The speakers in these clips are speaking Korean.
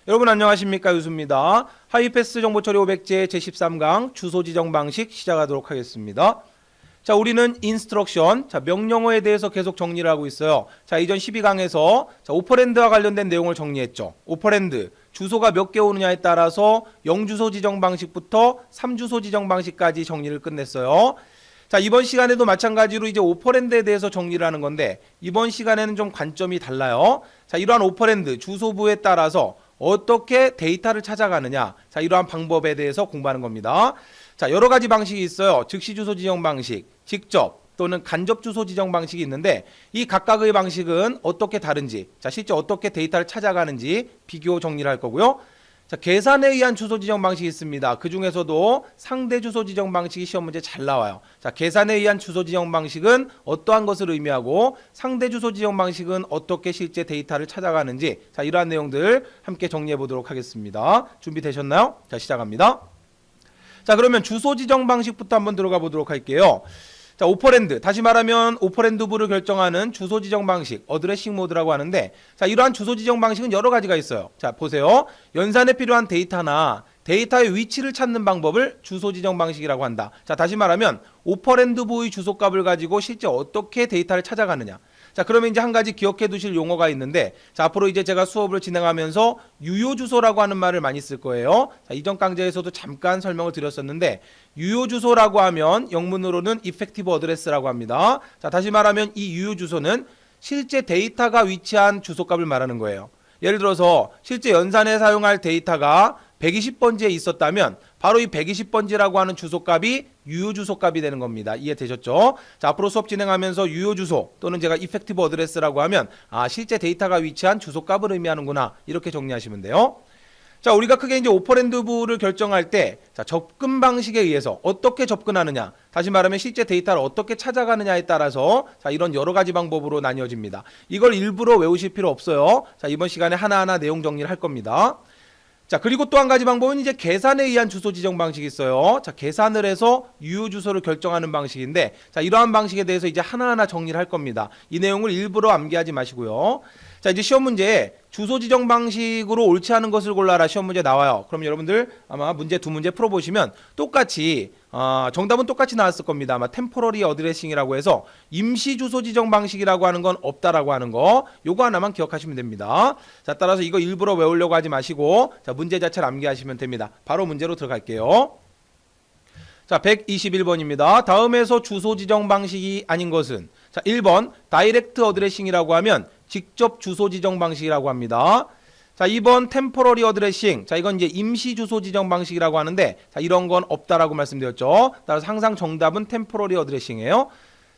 여러분 안녕하십니까, 유수입니다. 하이패스 정보처리 500제 제13강 주소 지정 방식 시작하도록 하겠습니다. 자, 우리는 인스트럭션, 명령어에 대해서 계속 정리를 하고 있어요. 자, 이전 12강에서 오퍼랜드와 관련된 내용을 정리했죠. 오퍼랜드, 주소가 몇 개 오느냐에 따라서 0주소 지정 방식부터 3주소 지정 방식까지 정리를 끝냈어요. 자, 이번 시간에도 마찬가지로 이제 오퍼랜드에 대해서 정리를 하는 건데, 이번 시간에는 좀 관점이 달라요. 자, 이러한 오퍼랜드, 주소부에 따라서 어떻게 데이터를 찾아가느냐, 자, 이러한 방법에 대해서 공부하는 겁니다. 자, 여러 가지 방식이 있어요. 즉시 주소 지정 방식, 직접 또는 간접 주소 지정 방식이 있는데, 이 각각의 방식은 어떻게 다른지, 자, 실제 어떻게 데이터를 찾아가는지 비교 정리를 할 거고요. 자, 계산에 의한 주소 지정 방식이 있습니다. 그 중에서도 상대 주소 지정 방식이 시험 문제 잘 나와요. 자, 계산에 의한 주소 지정 방식은 어떠한 것을 의미하고 상대 주소 지정 방식은 어떻게 실제 데이터를 찾아가는지, 자, 이러한 내용들 함께 정리해 보도록 하겠습니다. 준비되셨나요? 자, 시작합니다. 자, 그러면 주소 지정 방식부터 한번 들어가 보도록 할게요. 자, 오퍼랜드, 다시 말하면 오퍼랜드부를 결정하는 주소 지정 방식, 어드레싱 모드라고 하는데, 자, 이러한 주소 지정 방식은 여러 가지가 있어요. 자, 보세요. 연산에 필요한 데이터나 데이터의 위치를 찾는 방법을 주소 지정 방식이라고 한다. 자, 다시 말하면 오퍼랜드부의 주소값을 가지고 실제 어떻게 데이터를 찾아가느냐. 자, 그러면 이제 한 가지 기억해 두실 용어가 있는데, 자, 앞으로 이제 제가 수업을 진행하면서 유효 주소라고 하는 말을 많이 쓸 거예요. 자, 이전 강좌에서도 잠깐 설명을 드렸었는데, 유효 주소라고 하면 영문으로는 effective address라고 합니다. 자, 다시 말하면 이 유효 주소는 실제 데이터가 위치한 주소값을 말하는 거예요. 예를 들어서 실제 연산에 사용할 데이터가 120번지에 있었다면 바로 이 120번지라고 하는 주소값이 유효 주소값이 되는 겁니다. 이해되셨죠? 자, 앞으로 수업 진행하면서 유효 주소 또는 제가 effective address라고 하면 실제 데이터가 위치한 주소값을 의미하는구나, 이렇게 정리하시면 돼요. 자, 우리가 크게 이제 오퍼랜드부를 결정할 때, 자, 접근 방식에 의해서 어떻게 접근하느냐, 다시 말하면 실제 데이터를 어떻게 찾아가느냐에 따라서, 자, 이런 여러 가지 방법으로 나뉘어집니다. 이걸 일부러 외우실 필요 없어요. 자, 이번 시간에 하나하나 내용 정리를 할 겁니다. 자, 그리고 또 한 가지 방법은 이제 계산에 의한 주소 지정 방식이 있어요. 자, 계산을 해서 유효 주소를 결정하는 방식인데, 자, 이러한 방식에 대해서 이제 하나하나 정리를 할 겁니다. 이 내용을 일부러 암기하지 마시고요. 자, 이제 시험 문제에 주소 지정 방식으로 옳지 않은 것을 골라라 시험 문제 나와요. 그럼 여러분들 아마 문제 두 문제 풀어보시면 똑같이 정답은 똑같이 나왔을 겁니다. 아마 템포러리 어드레싱이라고 해서 임시 주소 지정 방식이라고 하는 건 없다라고 하는 거, 요거 하나만 기억하시면 됩니다. 자, 따라서 이거 일부러 외우려고 하지 마시고, 자, 문제 자체를 암기하시면 됩니다. 바로 문제로 들어갈게요. 자, 121번입니다. 다음에서 주소 지정 방식이 아닌 것은, 자, 1번 다이렉트 어드레싱이라고 하면 직접 주소 지정 방식이라고 합니다. 자, 2번 템포러리 어드레싱, 자, 이건 이제 임시 주소 지정 방식이라고 하는데, 자, 이런 건 없다라고 말씀드렸죠. 따라서 항상 정답은 템포러리 어드레싱이에요.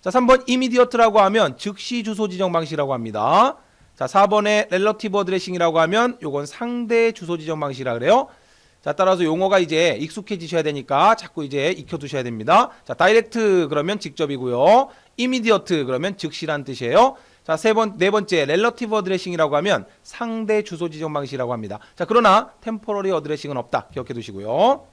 자, 3번 이미디어트라고 하면 즉시 주소 지정 방식이라고 합니다. 자, 4번에 렐러티브 어드레싱이라고 하면 요건 상대 주소 지정 방식이라 그래요. 자, 따라서 용어가 이제 익숙해지셔야 되니까 자꾸 이제 익혀두셔야 됩니다. 자, 다이렉트 그러면 직접이고요. 이미디어트 그러면 즉시란 뜻이에요. 자, 네 번째 렐러티브 어드레싱이라고 하면 상대 주소 지정 방식이라고 합니다. 자, 그러나 템포러리 어드레싱은 없다, 기억해 두시고요.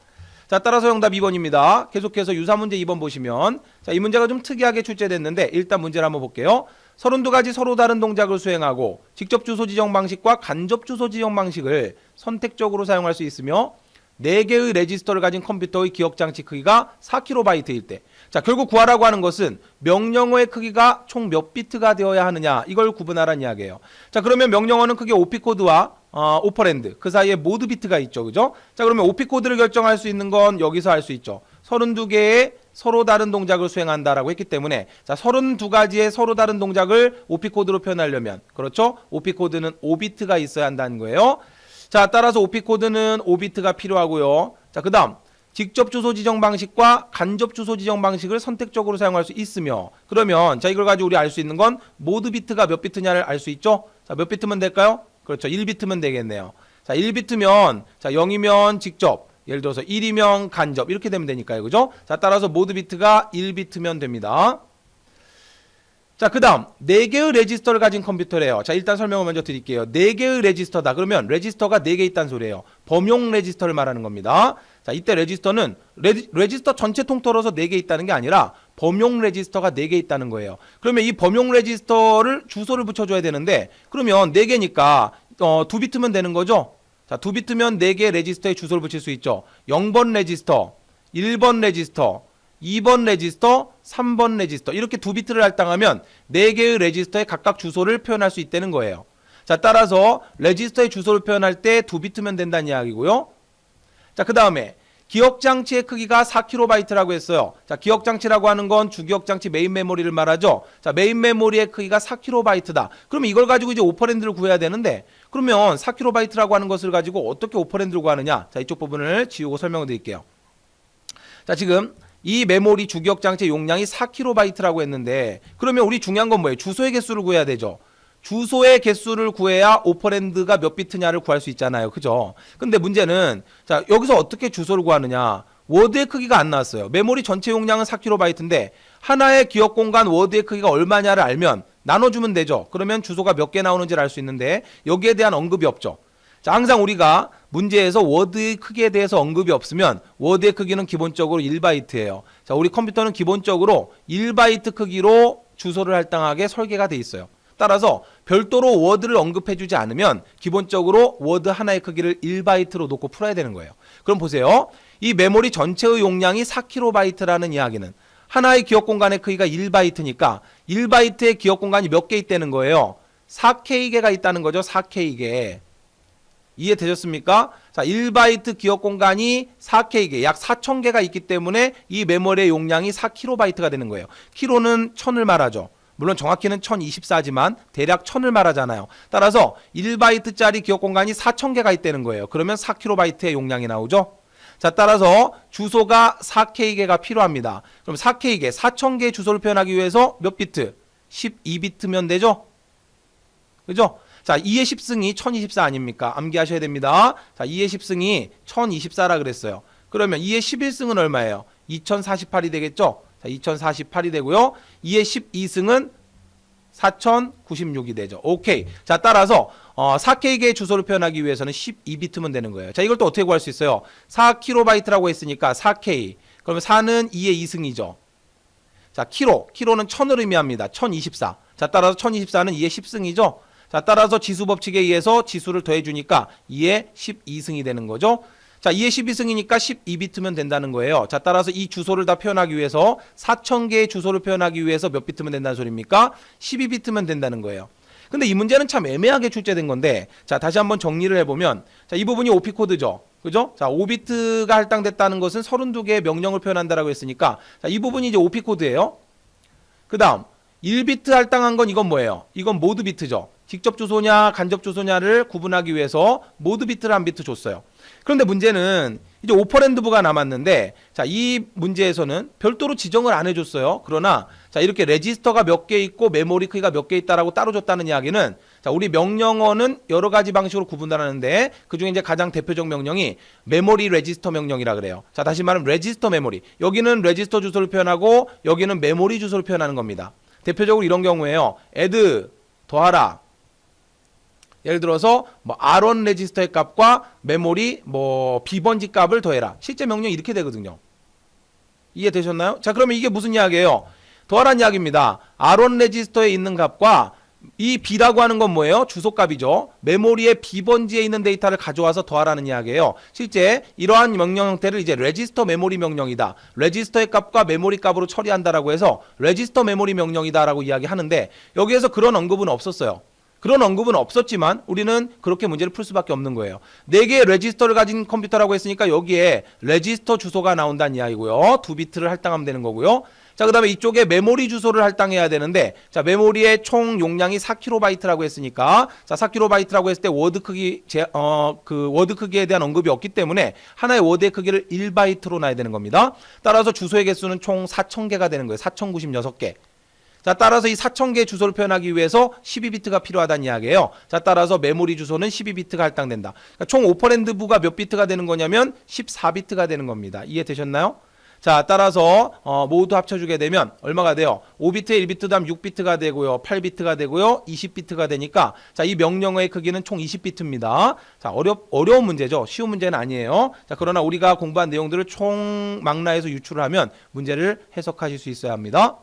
자, 따라서 정답 2번입니다. 계속해서 유사 문제 2번 보시면, 자, 이 문제가 좀 특이하게 출제됐는데 일단 문제를 한번 볼게요. 32가지 서로 다른 동작을 수행하고 직접 주소 지정 방식과 간접 주소 지정 방식을 선택적으로 사용할 수 있으며 4개의 레지스터를 가진 컴퓨터의 기억장치 크기가 4KB일 때, 자, 결국 구하라고 하는 것은 명령어의 크기가 총 몇 비트가 되어야 하느냐, 이걸 구분하라는 이야기예요. 자, 그러면 명령어는 크게 오피코드와 오퍼랜드 그 사이에 모드 비트가 있죠, 그죠? 자, 그러면 오피코드를 결정할 수 있는 건 여기서 할 수 있죠. 32개의 서로 다른 동작을 수행한다라고 했기 때문에, 자, 32가지의 서로 다른 동작을 오피코드로 표현하려면, 그렇죠? 오피코드는 5비트가 있어야 한다는 거예요. 자, 따라서 오피코드는 5비트가 필요하고요. 자, 그 다음 직접 주소 지정 방식과 간접 주소 지정 방식을 선택적으로 사용할 수 있으며, 그러면 자, 이걸 가지고 우리 알 수 있는 건 모드 비트가 몇 비트냐를 알 수 있죠. 자, 몇 비트면 될까요? 그렇죠, 1비트면 되겠네요. 자, 1비트면, 자, 0이면 직접, 예를 들어서 1이면 간접, 이렇게 되면 되니까요, 그죠? 자, 따라서 모드 비트가 1비트면 됩니다. 자, 그 다음 4개의 레지스터를 가진 컴퓨터래요. 자, 일단 설명을 먼저 드릴게요. 4개의 레지스터다 그러면 레지스터가 4개 있다는 소리예요. 범용 레지스터를 말하는 겁니다. 자, 이때 레지스터는 레지스터 전체 통틀어서 4개 있다는 게 아니라 범용 레지스터가 4개 있다는 거예요. 그러면 이 범용 레지스터를 주소를 붙여줘야 되는데, 그러면 4개니까 2비트면 되는 거죠. 자, 2비트면 4개의 레지스터에 주소를 붙일 수 있죠. 0번 레지스터, 1번 레지스터, 2번 레지스터, 3번 레지스터 이렇게 2비트를 할당하면 4개의 레지스터에 각각 주소를 표현할 수 있다는 거예요. 자, 따라서 레지스터의 주소를 표현할 때 2비트면 된다는 이야기고요. 자, 그 다음에 기억장치의 크기가 4KB라고 했어요. 자, 기억장치라고 하는 건 주기억장치 메인 메모리를 말하죠. 자, 메인 메모리의 크기가 4KB다. 그러면 이걸 가지고 이제 오퍼랜드를 구해야 되는데, 그러면 4KB라고 하는 것을 가지고 어떻게 오퍼랜드를 구하느냐? 자, 이쪽 부분을 지우고 설명을 드릴게요. 자, 지금 이 메모리 주기억장치의 용량이 4KB라고 했는데, 그러면 우리 중요한 건 뭐예요? 주소의 개수를 구해야 되죠. 주소의 개수를 구해야 오퍼랜드가 몇 비트냐를 구할 수 있잖아요. 그죠? 근데 문제는 자, 여기서 어떻게 주소를 구하느냐? 워드의 크기가 안 나왔어요. 메모리 전체 용량은 4KB인데 하나의 기억 공간 워드의 크기가 얼마냐를 알면 나눠주면 되죠. 그러면 주소가 몇 개 나오는지를 알 수 있는데 여기에 대한 언급이 없죠. 자, 항상 우리가 문제에서 워드의 크기에 대해서 언급이 없으면 워드의 크기는 기본적으로 1바이트예요. 자, 우리 컴퓨터는 기본적으로 1바이트 크기로 주소를 할당하게 설계가 돼 있어요. 따라서 별도로 워드를 언급해주지 않으면 기본적으로 워드 하나의 크기를 1바이트로 놓고 풀어야 되는 거예요. 그럼 보세요. 이 메모리 전체의 용량이 4KB라는 이야기는 하나의 기억 공간의 크기가 1바이트니까 1바이트의 기억 공간이 몇 개 있다는 거예요. 4K개가 있다는 거죠. 4K개. 이해되셨습니까? 자, 1바이트 기억 공간이 4K개, 약 4000개가 있기 때문에 이 메모리의 용량이 4KB가 되는 거예요. 키로는 1000을 말하죠. 물론 정확히는 1024지만 대략 1000을 말하잖아요. 따라서 1바이트짜리 기억 공간이 4000개가 있다는 거예요. 그러면 4KB의 용량이 나오죠. 자, 따라서 주소가 4K개가 필요합니다. 그럼 4K개, 4000개의 주소를 표현하기 위해서 몇 비트? 12비트면 되죠? 그죠? 자, 2의 10승이 1024 아닙니까? 암기하셔야 됩니다. 자, 2의 10승이 1024라 그랬어요. 그러면 2의 11승은 얼마예요? 2048이 되겠죠? 자, 2048이 되고요. 2의 12승은 4096이 되죠. 오케이. 자, 따라서 4K개의 주소를 표현하기 위해서는 12비트면 되는 거예요. 자, 이걸 또 어떻게 구할 수 있어요? 4KB라고 했으니까 4K. 그러면 4는 2의 2승이죠. 자, 키로는 1000을 의미합니다. 1024. 자, 따라서 1024는 2의 10승이죠. 자, 따라서 지수 법칙에 의해서 지수를 더해주니까 2의 12승이 되는 거죠. 자, 2의 12승이니까 12비트면 된다는 거예요. 자, 따라서 이 주소를 다 표현하기 위해서 4000개의 주소를 표현하기 위해서 몇 비트면 된다는 소리입니까? 12비트면 된다는 거예요. 근데 이 문제는 참 애매하게 출제된 건데, 자, 다시 한번 정리를 해보면, 자, 이 부분이 OP 코드죠. 그죠? 자, 5비트가 할당됐다는 것은 32개의 명령을 표현한다라고 했으니까, 자, 이 부분이 이제 OP 코드예요. 그 다음 1비트 할당한 건 이건 뭐예요? 이건 모드 비트죠. 직접 주소냐 간접 주소냐를 구분하기 위해서 모드 비트를 한 비트 줬어요. 그런데 문제는 이제 오퍼랜드부가 남았는데, 자, 이 문제에서는 별도로 지정을 안 해줬어요. 그러나 자, 이렇게 레지스터가 몇 개 있고 메모리 크기가 몇 개 있다라고 따로 줬다는 이야기는, 자, 우리 명령어는 여러 가지 방식으로 구분하는데 그중에 이제 가장 대표적 명령이 메모리 레지스터 명령이라 그래요. 자, 다시 말하면 레지스터 메모리. 여기는 레지스터 주소를 표현하고 여기는 메모리 주소를 표현하는 겁니다. 대표적으로 이런 경우에요. add 더하라. 예를 들어서 뭐 R1 레지스터의 값과 메모리 뭐 B번지 값을 더해라. 실제 명령이 이렇게 되거든요. 이해되셨나요? 자, 그러면 이게 무슨 이야기예요? 더하라는 이야기입니다. R1 레지스터에 있는 값과 이 B라고 하는 건 뭐예요? 주소값이죠. 메모리의 B번지에 있는 데이터를 가져와서 더하라는 이야기예요. 실제 이러한 명령 형태를 이제 레지스터 메모리 명령이다. 레지스터의 값과 메모리 값으로 처리한다라고 해서 레지스터 메모리 명령이다라고 이야기하는데, 여기에서 그런 언급은 없었어요. 그런 언급은 없었지만 우리는 그렇게 문제를 풀 수밖에 없는 거예요. 4개의 레지스터를 가진 컴퓨터라고 했으니까 여기에 레지스터 주소가 나온다는 이야기고요. 2비트를 할당하면 되는 거고요. 자, 그 다음에 이쪽에 메모리 주소를 할당해야 되는데, 자, 메모리의 총 용량이 4KB라고 했으니까, 자, 4KB라고 했을 때 워드 크기, 워드 크기에 대한 언급이 없기 때문에 하나의 워드의 크기를 1바이트로 놔야 되는 겁니다. 따라서 주소의 개수는 총 4000개가 되는 거예요. 4096개. 자, 따라서 이 4000개의 주소를 표현하기 위해서 12비트가 필요하다는 이야기예요. 자, 따라서 메모리 주소는 12비트가 할당된다. 그러니까 총 오퍼랜드부가 몇 비트가 되는 거냐면 14비트가 되는 겁니다. 이해되셨나요? 자, 따라서 모두 합쳐주게 되면 얼마가 돼요? 5비트에 1비트 다음 6비트가 되고요. 8비트가 되고요. 20비트가 되니까, 자, 이 명령어의 크기는 총 20비트입니다. 자, 어려운 문제죠. 쉬운 문제는 아니에요. 자, 그러나 우리가 공부한 내용들을 총 망라해서 유출을 하면 문제를 해석하실 수 있어야 합니다.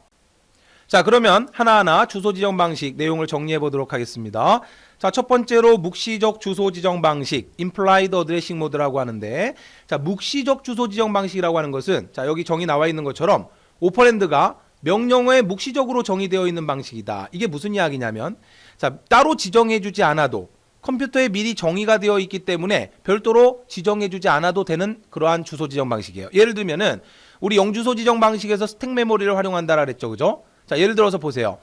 자, 그러면 하나하나 주소 지정 방식 내용을 정리해 보도록 하겠습니다. 자, 첫 번째로 묵시적 주소 지정 방식, implied addressing mode라고 하는데, 자, 묵시적 주소 지정 방식이라고 하는 것은, 자, 여기 정의 나와 있는 것처럼 오퍼랜드가 명령어에 묵시적으로 정의되어 있는 방식이다. 이게 무슨 이야기냐면, 자, 따로 지정해 주지 않아도 컴퓨터에 미리 정의가 되어 있기 때문에 별도로 지정해 주지 않아도 되는 그러한 주소 지정 방식이에요. 예를 들면은 우리 영주소 지정 방식에서 스택 메모리를 활용한다라 그랬죠. 그죠? 자, 예를 들어서 보세요.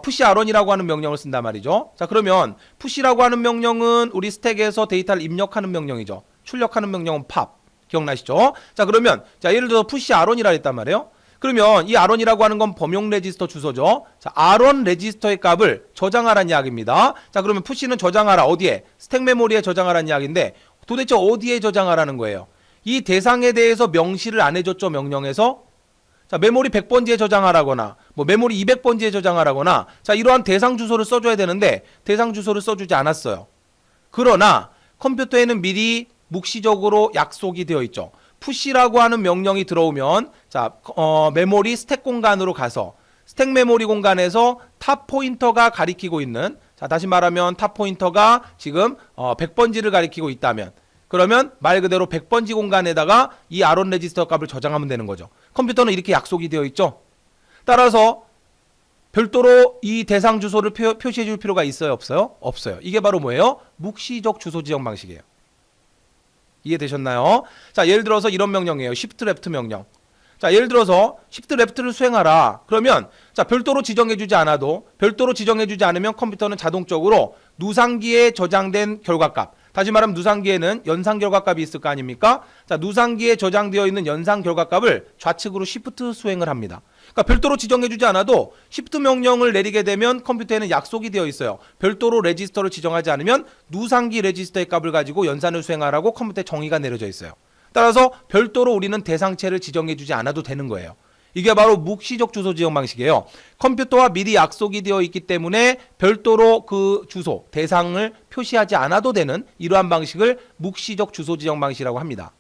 push r1이라고 하는 명령을 쓴단 말이죠. 자, 그러면 push라고 하는 명령은 우리 스택에서 데이터를 입력하는 명령이죠. 출력하는 명령은 pop. 기억나시죠? 자, 그러면 자, 예를 들어서 push r1이라 했단 말이에요. 그러면 이 r1이라고 하는 건 범용 레지스터 주소죠. 자, r1 레지스터의 값을 저장하라는 이야기입니다. 자, 그러면 push는 저장하라. 어디에? 스택 메모리에 저장하라는 이야기인데 도대체 어디에 저장하라는 거예요? 이 대상에 대해서 명시를 안 해줬죠. 명령에서. 자, 메모리 100번지에 저장하라거나 뭐 메모리 200번지에 저장하라거나 자, 이러한 대상 주소를 써줘야 되는데 대상 주소를 써주지 않았어요. 그러나 컴퓨터에는 미리 묵시적으로 약속이 되어 있죠. push라고 하는 명령이 들어오면 자, 메모리 스택 공간으로 가서 스택 메모리 공간에서 탑 포인터가 가리키고 있는 자, 다시 말하면 탑 포인터가 지금 100번지를 가리키고 있다면 그러면 말 그대로 100번지 공간에다가 이 r1 레지스터 값을 저장하면 되는 거죠. 컴퓨터는 이렇게 약속이 되어 있죠. 따라서 별도로 이 대상 주소를 표시해 줄 필요가 있어요? 없어요? 없어요. 이게 바로 뭐예요? 묵시적 주소 지정 방식이에요. 이해되셨나요? 자, 예를 들어서 이런 명령이에요. shift left 명령. 자, 예를 들어서 shift left를 수행하라. 그러면 자, 별도로 지정해 주지 않아도 별도로 지정해 주지 않으면 컴퓨터는 자동적으로 누상기에 저장된 결과값 다시 말하면 누상기에는 연상 결과값이 있을 거 아닙니까? 자, 누상기에 저장되어 있는 연상 결과값을 좌측으로 시프트 수행을 합니다. 그러니까 별도로 지정해주지 않아도 시프트 명령을 내리게 되면 컴퓨터에는 약속이 되어 있어요. 별도로 레지스터를 지정하지 않으면 누상기 레지스터의 값을 가지고 연산을 수행하라고 컴퓨터에 정의가 내려져 있어요. 따라서 별도로 우리는 대상체를 지정해주지 않아도 되는 거예요. 이게 바로 묵시적 주소 지정 방식이에요. 컴퓨터와 미리 약속이 되어 있기 때문에 별도로 그 주소, 대상을 표시하지 않아도 되는 이러한 방식을 묵시적 주소 지정 방식이라고 합니다.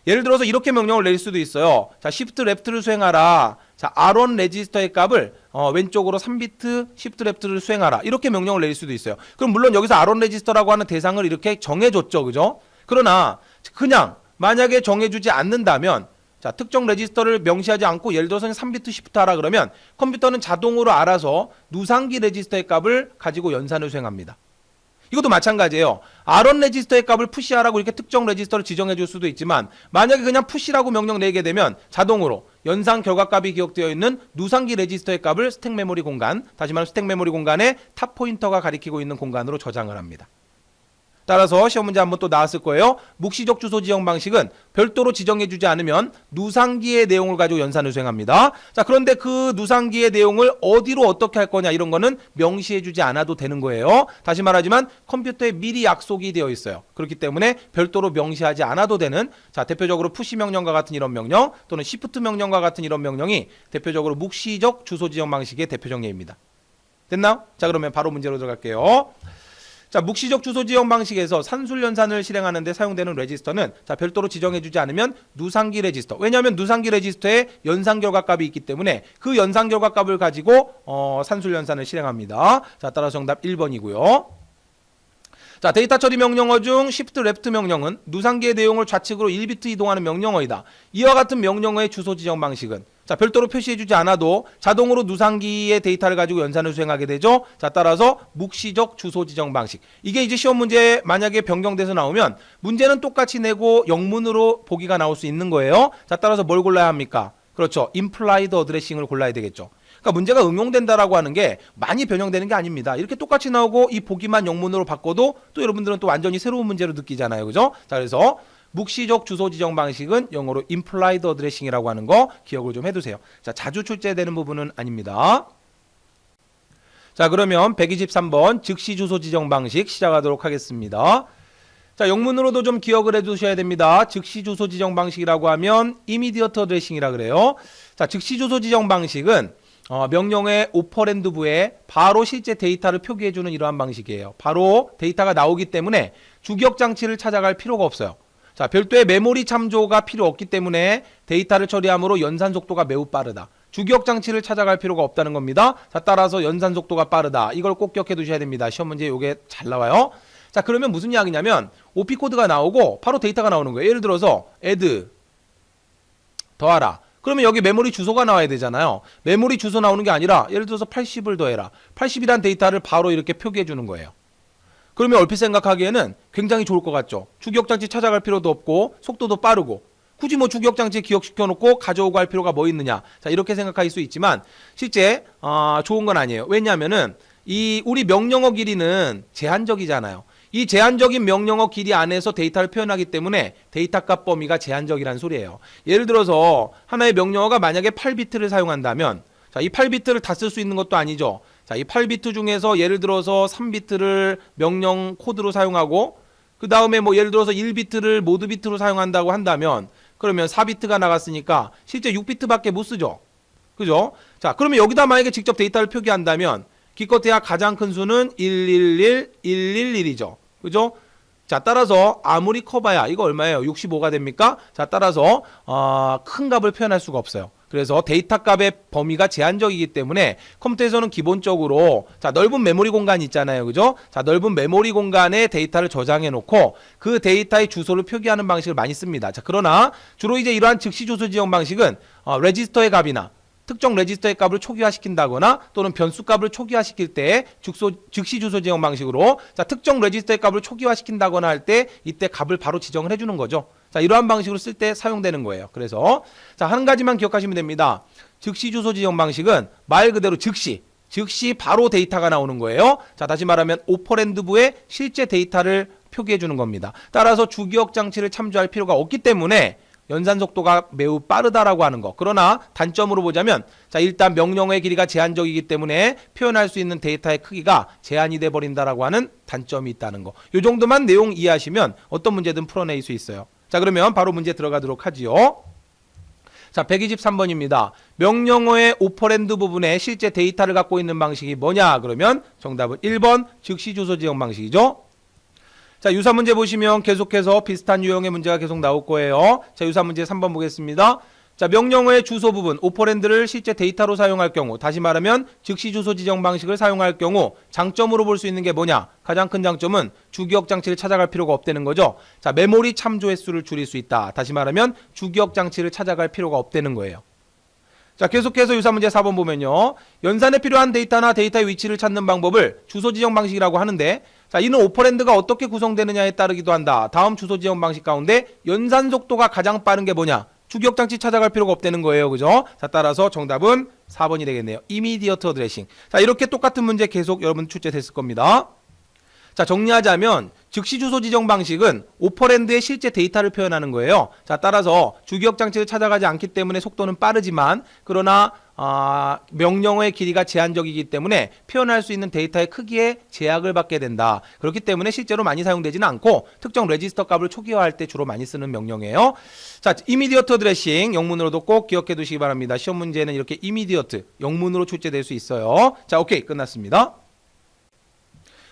예를 들어서 이렇게 명령을 내릴 수도 있어요. 자, shift left를 수행하라. 자, r1 레지스터의 값을 왼쪽으로 3비트 shift left를 수행하라. 이렇게 명령을 내릴 수도 있어요. 그럼 물론 여기서 r1 레지스터라고 하는 대상을 이렇게 정해줬죠. 그죠? 그러나 그냥 만약에 정해주지 않는다면 자, 특정 레지스터를 명시하지 않고 예를 들어서 3비트 시프트 하라 그러면 컴퓨터는 자동으로 알아서 누상기 레지스터의 값을 가지고 연산을 수행합니다. 이것도 마찬가지예요. r1 레지스터의 값을 푸시하라고 이렇게 특정 레지스터를 지정해 줄 수도 있지만 만약에 그냥 푸시라고 명령 내게 되면 자동으로 연상 결과값이 기억되어 있는 누상기 레지스터의 값을 스택 메모리 공간, 다시 말하면 스택 메모리 공간에 탑 포인터가 가리키고 있는 공간으로 저장을 합니다. 따라서 시험 문제 한번 또 나왔을 거예요. 묵시적 주소 지정 방식은 별도로 지정해주지 않으면 누상기의 내용을 가지고 연산을 수행합니다. 자, 그런데 그 누상기의 내용을 어디로 어떻게 할 거냐 이런 거는 명시해주지 않아도 되는 거예요. 다시 말하지만 컴퓨터에 미리 약속이 되어 있어요. 그렇기 때문에 별도로 명시하지 않아도 되는 자, 대표적으로 푸시 명령과 같은 이런 명령 또는 시프트 명령과 같은 이런 명령이 대표적으로 묵시적 주소 지정 방식의 대표적 예입니다. 됐나요? 자, 그러면 바로 문제로 들어갈게요. 자, 묵시적 주소 지정 방식에서 산술 연산을 실행하는 데 사용되는 레지스터는 자, 별도로 지정해주지 않으면 누상기 레지스터. 왜냐하면 누상기 레지스터에 연산 결과값이 있기 때문에 그 연산 결과값을 가지고 산술 연산을 실행합니다. 자, 따라서 정답 1번이고요. 자, 데이터 처리 명령어 중 shift left 명령은 누상기의 내용을 좌측으로 1비트 이동하는 명령어이다. 이와 같은 명령어의 주소 지정 방식은 자, 별도로 표시해주지 않아도 자동으로 누상기의 데이터를 가지고 연산을 수행하게 되죠. 자, 따라서 묵시적 주소 지정 방식. 이게 이제 시험 문제 만약에 변경돼서 나오면 문제는 똑같이 내고 영문으로 보기가 나올 수 있는 거예요. 자, 따라서 뭘 골라야 합니까? 그렇죠. implied addressing을 골라야 되겠죠. 그러니까 문제가 응용된다라고 하는 게 많이 변형되는 게 아닙니다. 이렇게 똑같이 나오고 이 보기만 영문으로 바꿔도 또 여러분들은 또 완전히 새로운 문제로 느끼잖아요. 그죠? 자, 그래서 묵시적 주소 지정 방식은 영어로 implied addressing이라고 하는 거 기억을 좀 해두세요. 자, 자주 출제되는 부분은 아닙니다. 자, 그러면 123번 즉시 주소 지정 방식 시작하도록 하겠습니다. 자, 영문으로도 좀 기억을 해두셔야 됩니다. 즉시 주소 지정 방식이라고 하면 immediate addressing이라 그래요. 자, 즉시 주소 지정 방식은 명령의 오퍼랜드부에 바로 실제 데이터를 표기해주는 이러한 방식이에요. 바로 데이터가 나오기 때문에 주기억 장치를 찾아갈 필요가 없어요. 자, 별도의 메모리 참조가 필요 없기 때문에 데이터를 처리함으로 연산 속도가 매우 빠르다. 주기억 장치를 찾아갈 필요가 없다는 겁니다. 자, 따라서 연산 속도가 빠르다. 이걸 꼭 기억해 두셔야 됩니다. 시험 문제 요게 잘 나와요. 자, 그러면 무슨 이야기냐면 OP 코드가 나오고 바로 데이터가 나오는 거예요. 예를 들어서 add 더하라. 그러면 여기 메모리 주소가 나와야 되잖아요. 메모리 주소 나오는 게 아니라 예를 들어서 80을 더해라. 80이란 데이터를 바로 이렇게 표기해 주는 거예요. 그러면 얼핏 생각하기에는 굉장히 좋을 것 같죠. 주기억 장치 찾아갈 필요도 없고 속도도 빠르고 굳이 뭐 주기억 장치에 기억시켜 놓고 가져오고 할 필요가 뭐 있느냐. 자, 이렇게 생각할 수 있지만 실제 좋은 건 아니에요. 왜냐하면은 이 우리 명령어 길이는 제한적이잖아요. 이 제한적인 명령어 길이 안에서 데이터를 표현하기 때문에 데이터 값 범위가 제한적이라는 소리예요. 예를 들어서 하나의 명령어가 만약에 8비트를 사용한다면 자, 이 8비트를 다 쓸 수 있는 것도 아니죠. 자, 이 8비트 중에서 예를 들어서 3비트를 명령 코드로 사용하고 그 다음에 뭐 예를 들어서 1비트를 모드 비트로 사용한다고 한다면 그러면 4비트가 나갔으니까 실제 6비트밖에 못 쓰죠. 그죠? 자, 그러면 여기다 만약에 직접 데이터를 표기한다면 기껏해야 가장 큰 수는 111, 111이죠. 그죠? 자, 따라서 아무리 커봐야 이거 얼마예요? 65가 됩니까? 자, 따라서 큰 값을 표현할 수가 없어요. 그래서 데이터 값의 범위가 제한적이기 때문에 컴퓨터에서는 기본적으로 자, 넓은 메모리 공간이 있잖아요. 그죠? 자, 넓은 메모리 공간에 데이터를 저장해 놓고 그 데이터의 주소를 표기하는 방식을 많이 씁니다. 자, 그러나 주로 이제 이러한 즉시 주소 지정 방식은 레지스터의 값이나 특정 레지스터의 값을 초기화시킨다거나 또는 변수 값을 초기화시킬 때 즉시 주소 지정 방식으로 자, 특정 레지스터의 값을 초기화시킨다거나 할 때 이때 값을 바로 지정을 해주는 거죠. 자, 이러한 방식으로 쓸 때 사용되는 거예요. 그래서 자, 한 가지만 기억하시면 됩니다. 즉시 주소 지정 방식은 말 그대로 즉시 바로 데이터가 나오는 거예요. 자, 다시 말하면 오퍼랜드부에 실제 데이터를 표기해 주는 겁니다. 따라서 주기억 장치를 참조할 필요가 없기 때문에 연산 속도가 매우 빠르다라고 하는 거. 그러나 단점으로 보자면 자, 일단 명령어의 길이가 제한적이기 때문에 표현할 수 있는 데이터의 크기가 제한이 돼 버린다라고 하는 단점이 있다는 거. 이 정도만 내용 이해하시면 어떤 문제든 풀어낼 수 있어요. 자, 그러면 바로 문제 들어가도록 하지요. 자, 123번입니다. 명령어의 오퍼랜드 부분에 실제 데이터를 갖고 있는 방식이 뭐냐? 그러면 정답은 1번 즉시 주소 지정 방식이죠. 자, 유사 문제 보시면 계속해서 비슷한 유형의 문제가 계속 나올 거예요. 자, 유사 문제 3번 보겠습니다. 자, 명령어의 주소 부분, 오퍼랜드를 실제 데이터로 사용할 경우, 다시 말하면 즉시 주소 지정 방식을 사용할 경우 장점으로 볼 수 있는 게 뭐냐? 가장 큰 장점은 주기억 장치를 찾아갈 필요가 없다는 거죠. 자, 메모리 참조 횟수를 줄일 수 있다. 다시 말하면 주기억 장치를 찾아갈 필요가 없다는 거예요. 자, 계속해서 유사 문제 4번 보면요. 연산에 필요한 데이터나 데이터의 위치를 찾는 방법을 주소 지정 방식이라고 하는데 자, 이는 오퍼랜드가 어떻게 구성되느냐에 따르기도 한다. 다음 주소 지정 방식 가운데 연산 속도가 가장 빠른 게 뭐냐? 주기억 장치 찾아갈 필요가 없다는 거예요. 그죠? 자, 따라서 정답은 4번이 되겠네요. 이미디어트 어드레싱. 자, 이렇게 똑같은 문제 계속 여러분 출제됐을 겁니다. 자, 정리하자면 즉시 주소 지정 방식은 오퍼랜드의 실제 데이터를 표현하는 거예요. 자, 따라서 주기억 장치를 찾아가지 않기 때문에 속도는 빠르지만 그러나 명령어의 길이가 제한적이기 때문에 표현할 수 있는 데이터의 크기에 제약을 받게 된다. 그렇기 때문에 실제로 많이 사용되지는 않고 특정 레지스터 값을 초기화할 때 주로 많이 쓰는 명령이에요. 자, 이미디어트 어드레싱 영문으로도 꼭 기억해 두시기 바랍니다. 시험 문제는 이렇게 이미디어트 영문으로 출제될 수 있어요. 자, 오케이, 끝났습니다.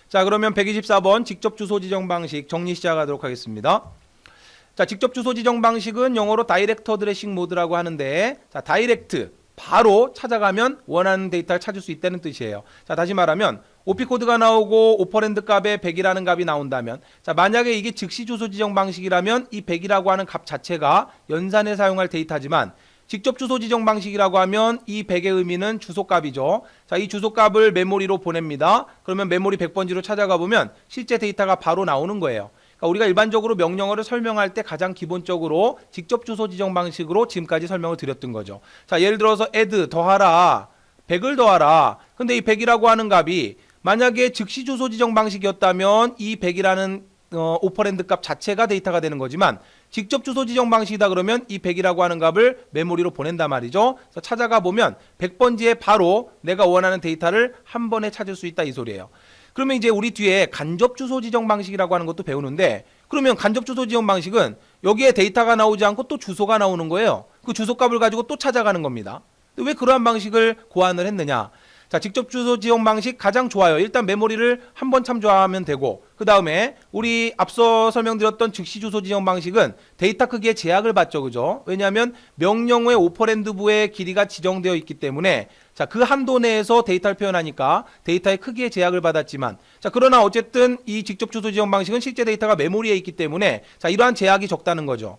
자, 그러면 124번 직접 주소 지정 방식 정리 시작하도록 하겠습니다. 자, 직접 주소 지정 방식은 영어로 다이렉트 어드레싱 모드라고 하는데 자, 다이렉트 바로 찾아가면 원하는 데이터를 찾을 수 있다는 뜻이에요. 자, 다시 말하면 OP 코드가 나오고 오퍼랜드 값에 100이라는 값이 나온다면 자, 만약에 이게 즉시 주소 지정 방식이라면 이 100이라고 하는 값 자체가 연산에 사용할 데이터지만 직접 주소 지정 방식이라고 하면 이 100의 의미는 주소값이죠. 자, 이 주소값을 메모리로 보냅니다. 그러면 메모리 100번지로 찾아가 보면 실제 데이터가 바로 나오는 거예요. 그러니까 우리가 일반적으로 명령어를 설명할 때 가장 기본적으로 직접 주소 지정 방식으로 지금까지 설명을 드렸던 거죠. 자, 예를 들어서 add 더하라, 100을 더하라. 근데 이 100이라고 하는 값이 만약에 즉시 주소 지정 방식이었다면 이 100이라는 오퍼랜드 값 자체가 데이터가 되는 거지만 직접 주소 지정 방식이다 그러면 이 100이라고 하는 값을 메모리로 보낸단 말이죠. 그래서 찾아가 보면 100번지에 바로 내가 원하는 데이터를 한 번에 찾을 수 있다 이 소리예요. 그러면 이제 우리 뒤에 간접 주소 지정 방식이라고 하는 것도 배우는데 그러면 간접 주소 지정 방식은 여기에 데이터가 나오지 않고 또 주소가 나오는 거예요. 그 주소 값을 가지고 또 찾아가는 겁니다. 왜 그러한 방식을 고안을 했느냐? 자, 직접 주소 지정 방식 가장 좋아요. 일단 메모리를 한번 참조하면 되고, 그 다음에 우리 앞서 설명드렸던 즉시 주소 지정 방식은 데이터 크기에 제약을 받죠, 그죠? 왜냐하면 명령어의 오퍼랜드부의 길이가 지정되어 있기 때문에 자, 그 한도 내에서 데이터를 표현하니까 데이터의 크기에 제약을 받았지만, 자, 그러나 어쨌든 이 직접 주소 지정 방식은 실제 데이터가 메모리에 있기 때문에 자, 이러한 제약이 적다는 거죠.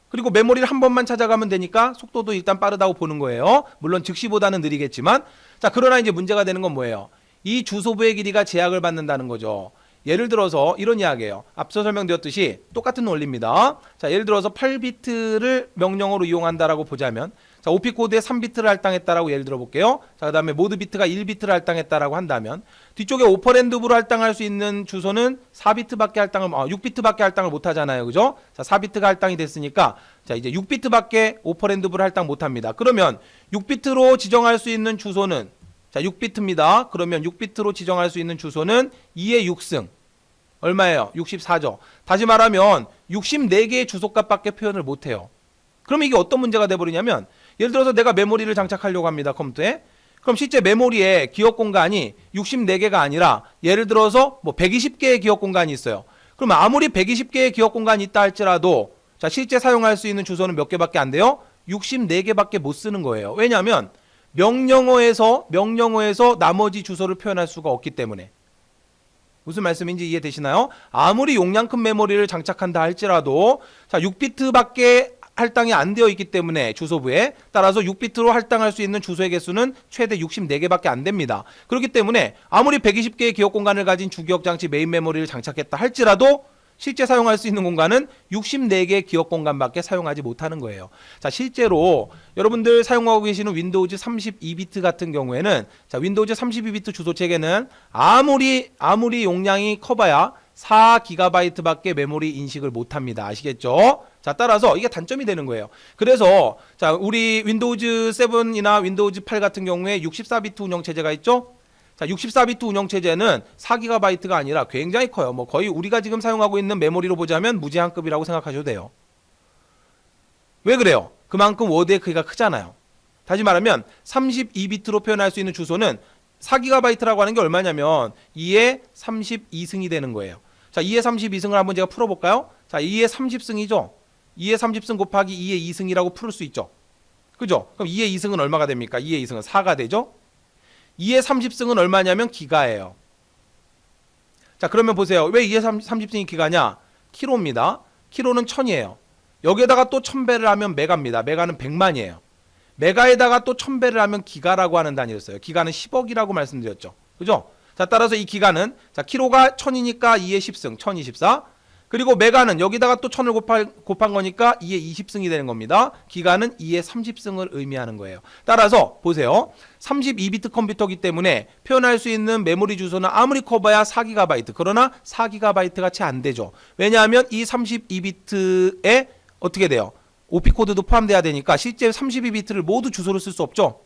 그리고 메모리를 한 번만 찾아가면 되니까 속도도 일단 빠르다고 보는 거예요. 물론 즉시보다는 느리겠지만, 자, 그러나 이제 문제가 되는 건 뭐예요? 이 주소부의 길이가 제약을 받는다는 거죠. 예를 들어서 이런 이야기예요. 앞서 설명드렸듯이 똑같은 원리입니다. 자, 예를 들어서 8비트를 명령어로 이용한다라고 보자면, 자, OP 코드에 3비트를 할당했다라고 예를 들어 볼게요. 자, 그다음에 모드 비트가 1비트를 할당했다라고 한다면 뒤쪽에 오퍼랜드부로 할당할 수 있는 주소는 4비트밖에 할당을 6비트밖에 할당을 못 하잖아요. 그죠? 자, 4비트가 할당이 됐으니까 자, 이제 6비트밖에 오퍼랜드부를 할당 못 합니다. 그러면 6비트로 지정할 수 있는 주소는 자, 6비트입니다. 그러면 6비트로 지정할 수 있는 주소는 2의 6승. 얼마예요? 64죠. 다시 말하면 64개의 주소값밖에 표현을 못 해요. 그럼 이게 어떤 문제가 돼 버리냐면 예를 들어서 내가 메모리를 장착하려고 합니다. 컴퓨터에. 그럼 실제 메모리에 기억 공간이 64개가 아니라 예를 들어서 뭐 120개의 기억 공간이 있어요. 그러면 아무리 120개의 기억 공간이 있다 할지라도 자, 실제 사용할 수 있는 주소는 몇 개밖에 안 돼요? 64개밖에 못 쓰는 거예요. 왜냐하면 명령어에서 나머지 주소를 표현할 수가 없기 때문에. 무슨 말씀인지 이해되시나요? 아무리 용량 큰 메모리를 장착한다 할지라도 자, 6비트밖에 할당이 안 되어 있기 때문에 주소부에 따라서 6비트로 할당할 수 있는 주소의 개수는 최대 64개밖에 안 됩니다. 그렇기 때문에 아무리 120개의 기억 공간을 가진 주기억 장치 메인 메모리를 장착했다 할지라도 실제 사용할 수 있는 공간은 64개의 기억 공간밖에 사용하지 못하는 거예요. 자, 실제로 여러분들 사용하고 계시는 윈도우즈 32비트 같은 경우에는 자, 윈도우즈 32비트 주소 체계는 아무리 용량이 커봐야 4GB밖에 메모리 인식을 못합니다. 아시겠죠? 자, 따라서 이게 단점이 되는 거예요. 그래서 자, 우리 윈도우즈 7이나 윈도우즈 8 같은 경우에 64비트 운영체제가 있죠? 자, 64비트 운영체제는 4GB가 아니라 굉장히 커요. 뭐 거의 우리가 지금 사용하고 있는 메모리로 보자면 무제한급이라고 생각하셔도 돼요. 왜 그래요? 그만큼 워드의 크기가 크잖아요. 다시 말하면 32비트로 표현할 수 있는 주소는 4GB라고 하는 게 얼마냐면 2의 32승이 되는 거예요. 자, 2의 32승을 한번 제가 풀어볼까요? 자, 2의 30승이죠. 2의 30승 곱하기 2의 2승이라고 풀 수 있죠. 그죠? 그럼 2의 2승은 얼마가 됩니까? 2의 2승은 4가 되죠. 2의 30승은 얼마냐면 기가예요. 자, 그러면 보세요. 왜 2의 30승이 기가냐? 키로입니다. 키로는 1000이에요. 여기에다가 또 1000배를 하면 메가입니다. 메가는 100만이에요. 메가에다가 또 1000배를 하면 기가라고 하는 단위였어요. 기가는 10억이라고 말씀드렸죠. 그죠? 자, 따라서 이 기가는 자, 키로가 1000이니까 2의 10승, 1024. 그리고 메가는 여기다가 또 1000을 곱한 거니까 2의 20승이 되는 겁니다. 기가는 2의 30승을 의미하는 거예요. 따라서 보세요. 32비트 컴퓨터이기 때문에 표현할 수 있는 메모리 주소는 아무리 커봐야 4GB. 그러나 4GB가 채 안 되죠. 왜냐하면 이 32비트에 어떻게 돼요? OP 코드도 포함돼야 되니까 실제 32비트를 모두 주소로 쓸 수 없죠.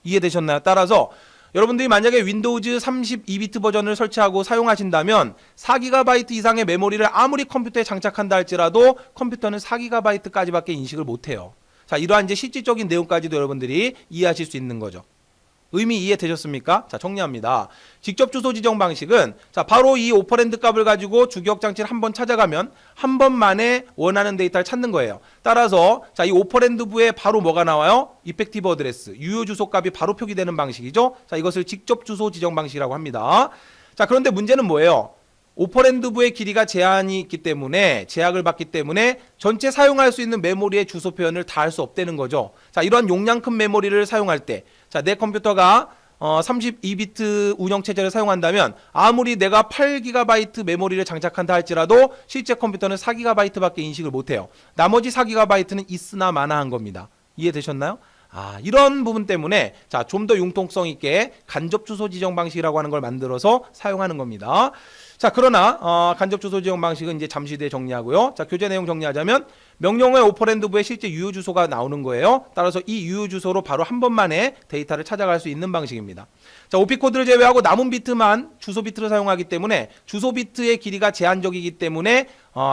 이해되셨나요? 따라서 여러분들이 만약에 윈도우즈 32비트 버전을 설치하고 사용하신다면 4GB 이상의 메모리를 아무리 컴퓨터에 장착한다 할지라도 컴퓨터는 4GB까지밖에 인식을 못해요. 자, 이러한 이제 실질적인 내용까지도 여러분들이 이해하실 수 있는 거죠. 의미 이해되셨습니까? 자, 정리합니다. 직접 주소 지정 방식은 자, 바로 이 오퍼랜드 값을 가지고 주기억 장치를 한번 찾아가면 한 번만에 원하는 데이터를 찾는 거예요. 따라서 자, 이 오퍼랜드부에 바로 뭐가 나와요? 이펙티브 어드레스, 유효 주소 값이 바로 표기되는 방식이죠. 자, 이것을 직접 주소 지정 방식이라고 합니다. 자, 그런데 문제는 뭐예요? 오퍼랜드부의 길이가 제한이 있기 때문에 제약을 받기 때문에 전체 사용할 수 있는 메모리의 주소 표현을 다 할 수 없다는 거죠. 자, 이러한 용량 큰 메모리를 사용할 때 자, 내 컴퓨터가 32비트 운영체제를 사용한다면 아무리 내가 8GB 메모리를 장착한다 할지라도 실제 컴퓨터는 4GB밖에 인식을 못해요. 나머지 4GB는 있으나 마나한 겁니다. 이해되셨나요? 이런 부분 때문에 자, 좀 더 융통성 있게 간접 주소 지정 방식이라고 하는 걸 만들어서 사용하는 겁니다. 자, 그러나 간접 주소 지정 방식은 이제 잠시 뒤에 정리하고요. 자, 교재 내용 정리하자면 명령어의 오퍼랜드부에 실제 유효 주소가 나오는 거예요. 따라서 이 유효 주소로 바로 한 번만에 데이터를 찾아갈 수 있는 방식입니다. 자, OP 코드를 제외하고 남은 비트만 주소 비트를 사용하기 때문에 주소 비트의 길이가 제한적이기 때문에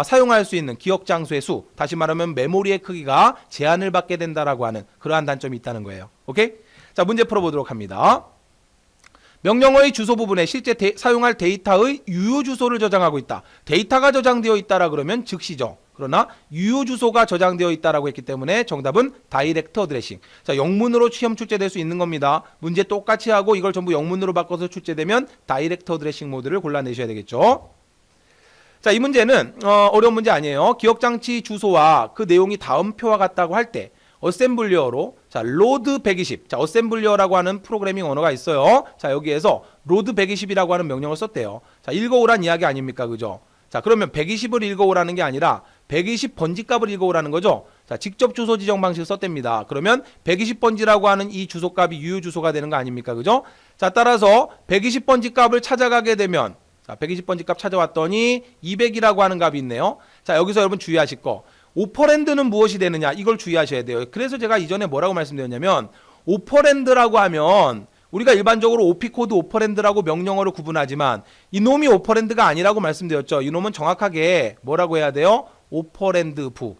사용할 수 있는 기억 장소의 수, 다시 말하면 메모리의 크기가 제한을 받게 된다라고 하는 그러한 단점이 있다는 거예요. 오케이? 자, 문제 풀어보도록 합니다. 명령어의 주소 부분에 실제 사용할 데이터의 유효 주소를 저장하고 있다. 데이터가 저장되어 있다라 그러면 즉시죠. 그러나 유효 주소가 저장되어 있다라고 했기 때문에 정답은 다이렉트 어드레싱. 자, 영문으로 시험 출제될 수 있는 겁니다. 문제 똑같이 하고 이걸 전부 영문으로 바꿔서 출제되면 다이렉트 어드레싱 모드를 골라내셔야 되겠죠. 자, 이 문제는 어려운 문제 아니에요. 기억장치 주소와 그 내용이 다음 표와 같다고 할 때 어셈블리어로 자, 로드 120. 자, 어셈블리어라고 하는 프로그래밍 언어가 있어요. 자, 여기에서 로드 120이라고 하는 명령을 썼대요. 자, 읽어오란 이야기 아닙니까? 그죠? 자, 그러면 120을 읽어오라는 게 아니라 120 번지값을 읽어오라는 거죠. 자, 직접 주소 지정 방식을 썼답니다. 그러면 120 번지라고 하는 이 주소값이 유효 주소가 되는 거 아닙니까? 그죠? 자, 따라서 120 번지 값을 찾아가게 되면 자, 120 번지 값 찾아왔더니 200이라고 하는 값이 있네요. 자, 여기서 여러분 주의하실 거. 오퍼랜드는 무엇이 되느냐? 이걸 주의하셔야 돼요. 그래서 제가 이전에 뭐라고 말씀드렸냐면 오퍼랜드라고 하면 우리가 일반적으로 오피코드 오퍼랜드라고 명령어를 구분하지만 이놈이 오퍼랜드가 아니라고 말씀드렸죠. 이놈은 정확하게 뭐라고 해야 돼요? 오퍼랜드부.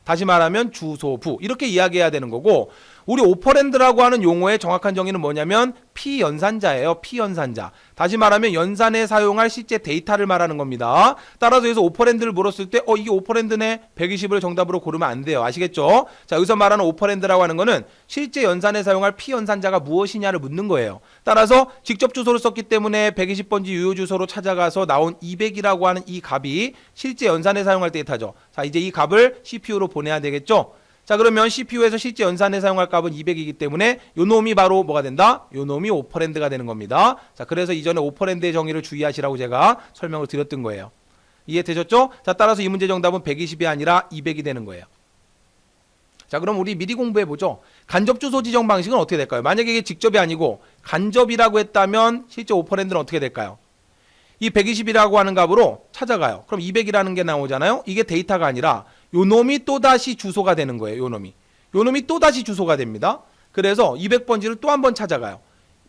다시 말하면 주소부. 이렇게 이야기해야 되는 거고 우리 오퍼랜드라고 하는 용어의 정확한 정의는 뭐냐면 피연산자예요. 피연산자. 다시 말하면 연산에 사용할 실제 데이터를 말하는 겁니다. 따라서 여기서 오퍼랜드를 물었을 때 이게 오퍼랜드네 120을 정답으로 고르면 안 돼요. 아시겠죠? 자, 여기서 말하는 오퍼랜드라고 하는 거는 실제 연산에 사용할 피연산자가 무엇이냐를 묻는 거예요. 따라서 직접 주소를 썼기 때문에 120번지 유효 주소로 찾아가서 나온 200이라고 하는 이 값이 실제 연산에 사용할 데이터죠. 자, 이제 이 값을 CPU로 보내야 되겠죠? 자, 그러면 CPU에서 실제 연산에 사용할 값은 200이기 때문에 요 놈이 바로 뭐가 된다? 요 놈이 오퍼랜드가 되는 겁니다. 자, 그래서 이전에 오퍼랜드의 정의를 주의하시라고 제가 설명을 드렸던 거예요. 이해되셨죠? 자, 따라서 이 문제 정답은 120이 아니라 200이 되는 거예요. 자, 그럼 우리 미리 공부해보죠. 간접 주소 지정 방식은 어떻게 될까요? 만약에 이게 직접이 아니고 간접이라고 했다면 실제 오퍼랜드는 어떻게 될까요? 이 120이라고 하는 값으로 찾아가요. 그럼 200이라는 게 나오잖아요. 이게 데이터가 아니라 요 놈이 또다시 주소가 되는 거예요. 요 놈이 또다시 주소가 됩니다. 그래서 200번지를 또 한 번 찾아가요.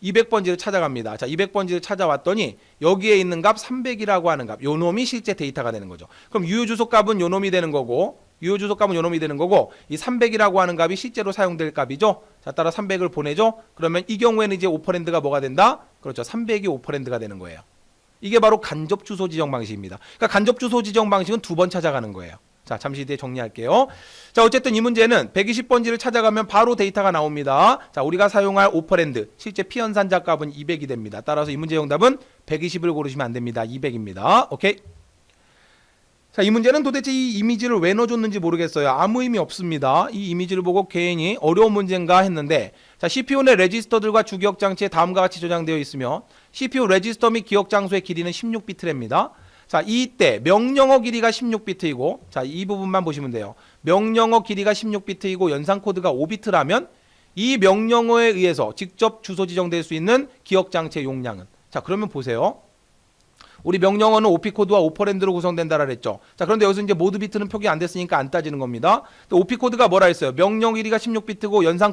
200번지를 찾아갑니다. 자, 200번지를 찾아왔더니 여기에 있는 값 300이라고 하는 값. 요 놈이 실제 데이터가 되는 거죠. 그럼 유효 주소 값은 요 놈이 되는 거고 유효 주소 값은 요 놈이 되는 거고 이 300이라고 하는 값이 실제로 사용될 값이죠. 자, 따라 300을 보내죠. 그러면 이 경우에는 이제 오퍼랜드가 뭐가 된다? 그렇죠. 300이 오퍼랜드가 되는 거예요. 이게 바로 간접 주소 지정 방식입니다. 그러니까 간접 주소 지정 방식은 두 번 찾아가는 거예요. 자, 잠시 뒤에 정리할게요. 자, 어쨌든 이 문제는 120번지를 찾아가면 바로 데이터가 나옵니다. 자, 우리가 사용할 오퍼랜드, 실제 피연산자 값은 200이 됩니다. 따라서 이 문제 정답은 120을 고르시면 안 됩니다. 200입니다. 오케이? 자, 이 문제는 도대체 이 이미지를 왜 넣어줬는지 모르겠어요. 아무 의미 없습니다. 이 이미지를 보고 괜히 어려운 문제인가 했는데 자, CPU 내 레지스터들과 주기억 장치에 다음과 같이 저장되어 있으며 CPU 레지스터 및 기억 장소의 길이는 16비트랍니다. 자, 이때 명령어 길이가 16비트이고 자, 이 부분만 보시면 돼요. 명령어 길이가 16비트이고 연산 코드가 5비트라면 이 명령어에 의해서 직접 주소 지정될 수 있는 기억 장치의 용량은 자, 그러면 보세요. 우리 명령어는 오피 코드와 오퍼랜드로 구성된다라 그랬죠. 자, 그런데 여기서 이제 모드 비트는 표기 안 됐으니까 안 따지는 겁니다. 또 오피 코드가 뭐라 했어요? 명령 길이가 16비트고 연산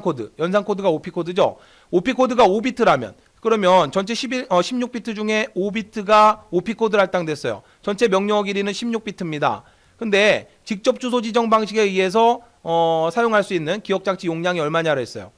코드가 오피 코드죠. 오피 코드가 5비트라면 그러면 전체 16비트 중에 5비트가 오피 코드로 할당됐어요. 전체 명령어 길이는 16비트입니다. 근데 직접 주소 지정 방식에 의해서 사용할 수 있는 기억장치 용량이 얼마냐로 했어요.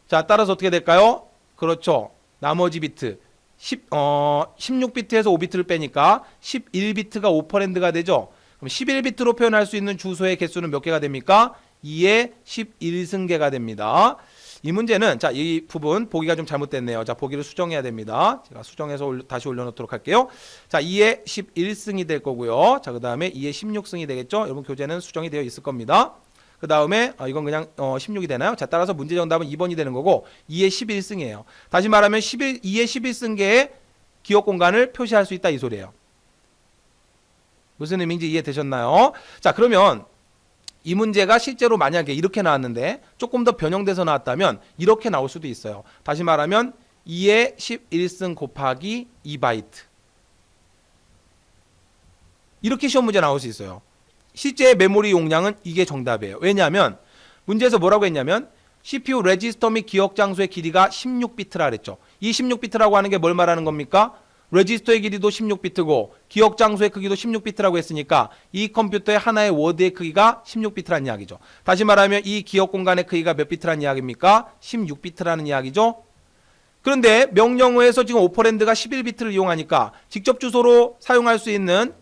자, 따라서 어떻게 될까요? 그렇죠. 나머지 비트 16비트에서 5비트를 빼니까 11비트가 오퍼랜드가 되죠. 그럼 11비트로 표현할 수 있는 주소의 개수는 몇 개가 됩니까? 2의 11승계가 됩니다. 이 문제는 자, 이 부분 보기가 좀 잘못됐네요. 자, 보기를 수정해야 됩니다. 제가 수정해서 다시 올려놓도록 할게요. 자, 2의 11승이 될 거고요. 자, 그 다음에 2의 16승이 되겠죠. 여러분 교재는 수정이 되어 있을 겁니다. 그 다음에 이건 그냥 16이 되나요? 자, 따라서 문제 정답은 2번이 되는 거고 2의 11승이에요. 다시 말하면 2의 11승계의 기억 공간을 표시할 수 있다 이 소리예요. 무슨 의미인지 이해되셨나요? 자, 그러면 이 문제가 실제로 만약에 이렇게 나왔는데 조금 더 변형돼서 나왔다면 이렇게 나올 수도 있어요. 다시 말하면 2의 11승 곱하기 2바이트 이렇게 시험 문제 나올 수 있어요. 실제 메모리 용량은 이게 정답이에요. 왜냐하면 문제에서 뭐라고 했냐면 CPU 레지스터 및 기억 장소의 길이가 16비트라 그랬죠. 이 16비트라고 하는 게 뭘 말하는 겁니까? 레지스터의 길이도 16비트고 기억 장소의 크기도 16비트라고 했으니까 이 컴퓨터의 하나의 워드의 크기가 16비트라는 이야기죠. 다시 말하면 이 기억 공간의 크기가 몇 비트라는 이야기입니까? 16비트라는 이야기죠. 그런데 명령어에서 지금 오퍼랜드가 11비트를 이용하니까 직접 주소로 사용할 수 있는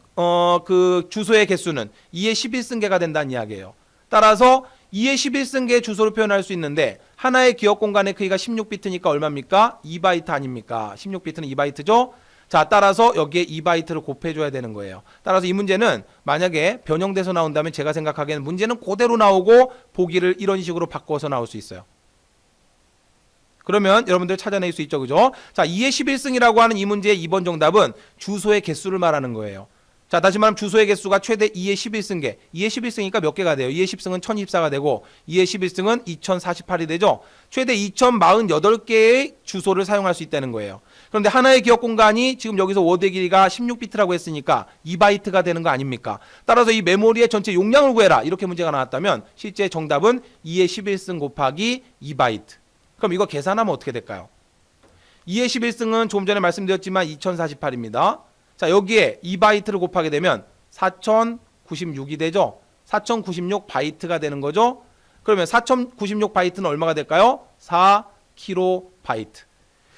그 주소의 개수는 2의 11승계가 된다는 이야기예요. 따라서 2의 11승계 주소를 표현할 수 있는데 하나의 기억 공간의 크기가 16비트니까 얼마입니까? 2바이트 아닙니까? 16비트는 2바이트죠? 자, 따라서 여기에 2바이트를 곱해줘야 되는 거예요. 따라서 이 문제는 만약에 변형돼서 나온다면 제가 생각하기에는 문제는 그대로 나오고 보기를 이런 식으로 바꿔서 나올 수 있어요. 그러면 여러분들 찾아낼 수 있죠, 그죠? 자, 2의 11승이라고 하는 이 문제의 2번 정답은 주소의 개수를 말하는 거예요. 자, 다시 말하면 주소의 개수가 최대 2의 11승계. 2의 11승이니까 몇 개가 돼요? 2의 10승은 1024가 되고 2의 11승은 2048이 되죠. 최대 2048개의 주소를 사용할 수 있다는 거예요. 그런데 하나의 기억 공간이 지금 여기서 워드의 길이가 16비트라고 했으니까 2바이트가 되는 거 아닙니까? 따라서 이 메모리의 전체 용량을 구해라. 이렇게 문제가 나왔다면 실제 정답은 2의 11승 곱하기 2바이트. 그럼 이거 계산하면 어떻게 될까요? 2의 11승은 조금 전에 말씀드렸지만 2048입니다. 자, 여기에 2바이트를 곱하게 되면 4096이 되죠. 4096바이트가 되는 거죠. 그러면 4096바이트는 얼마가 될까요? 4kB.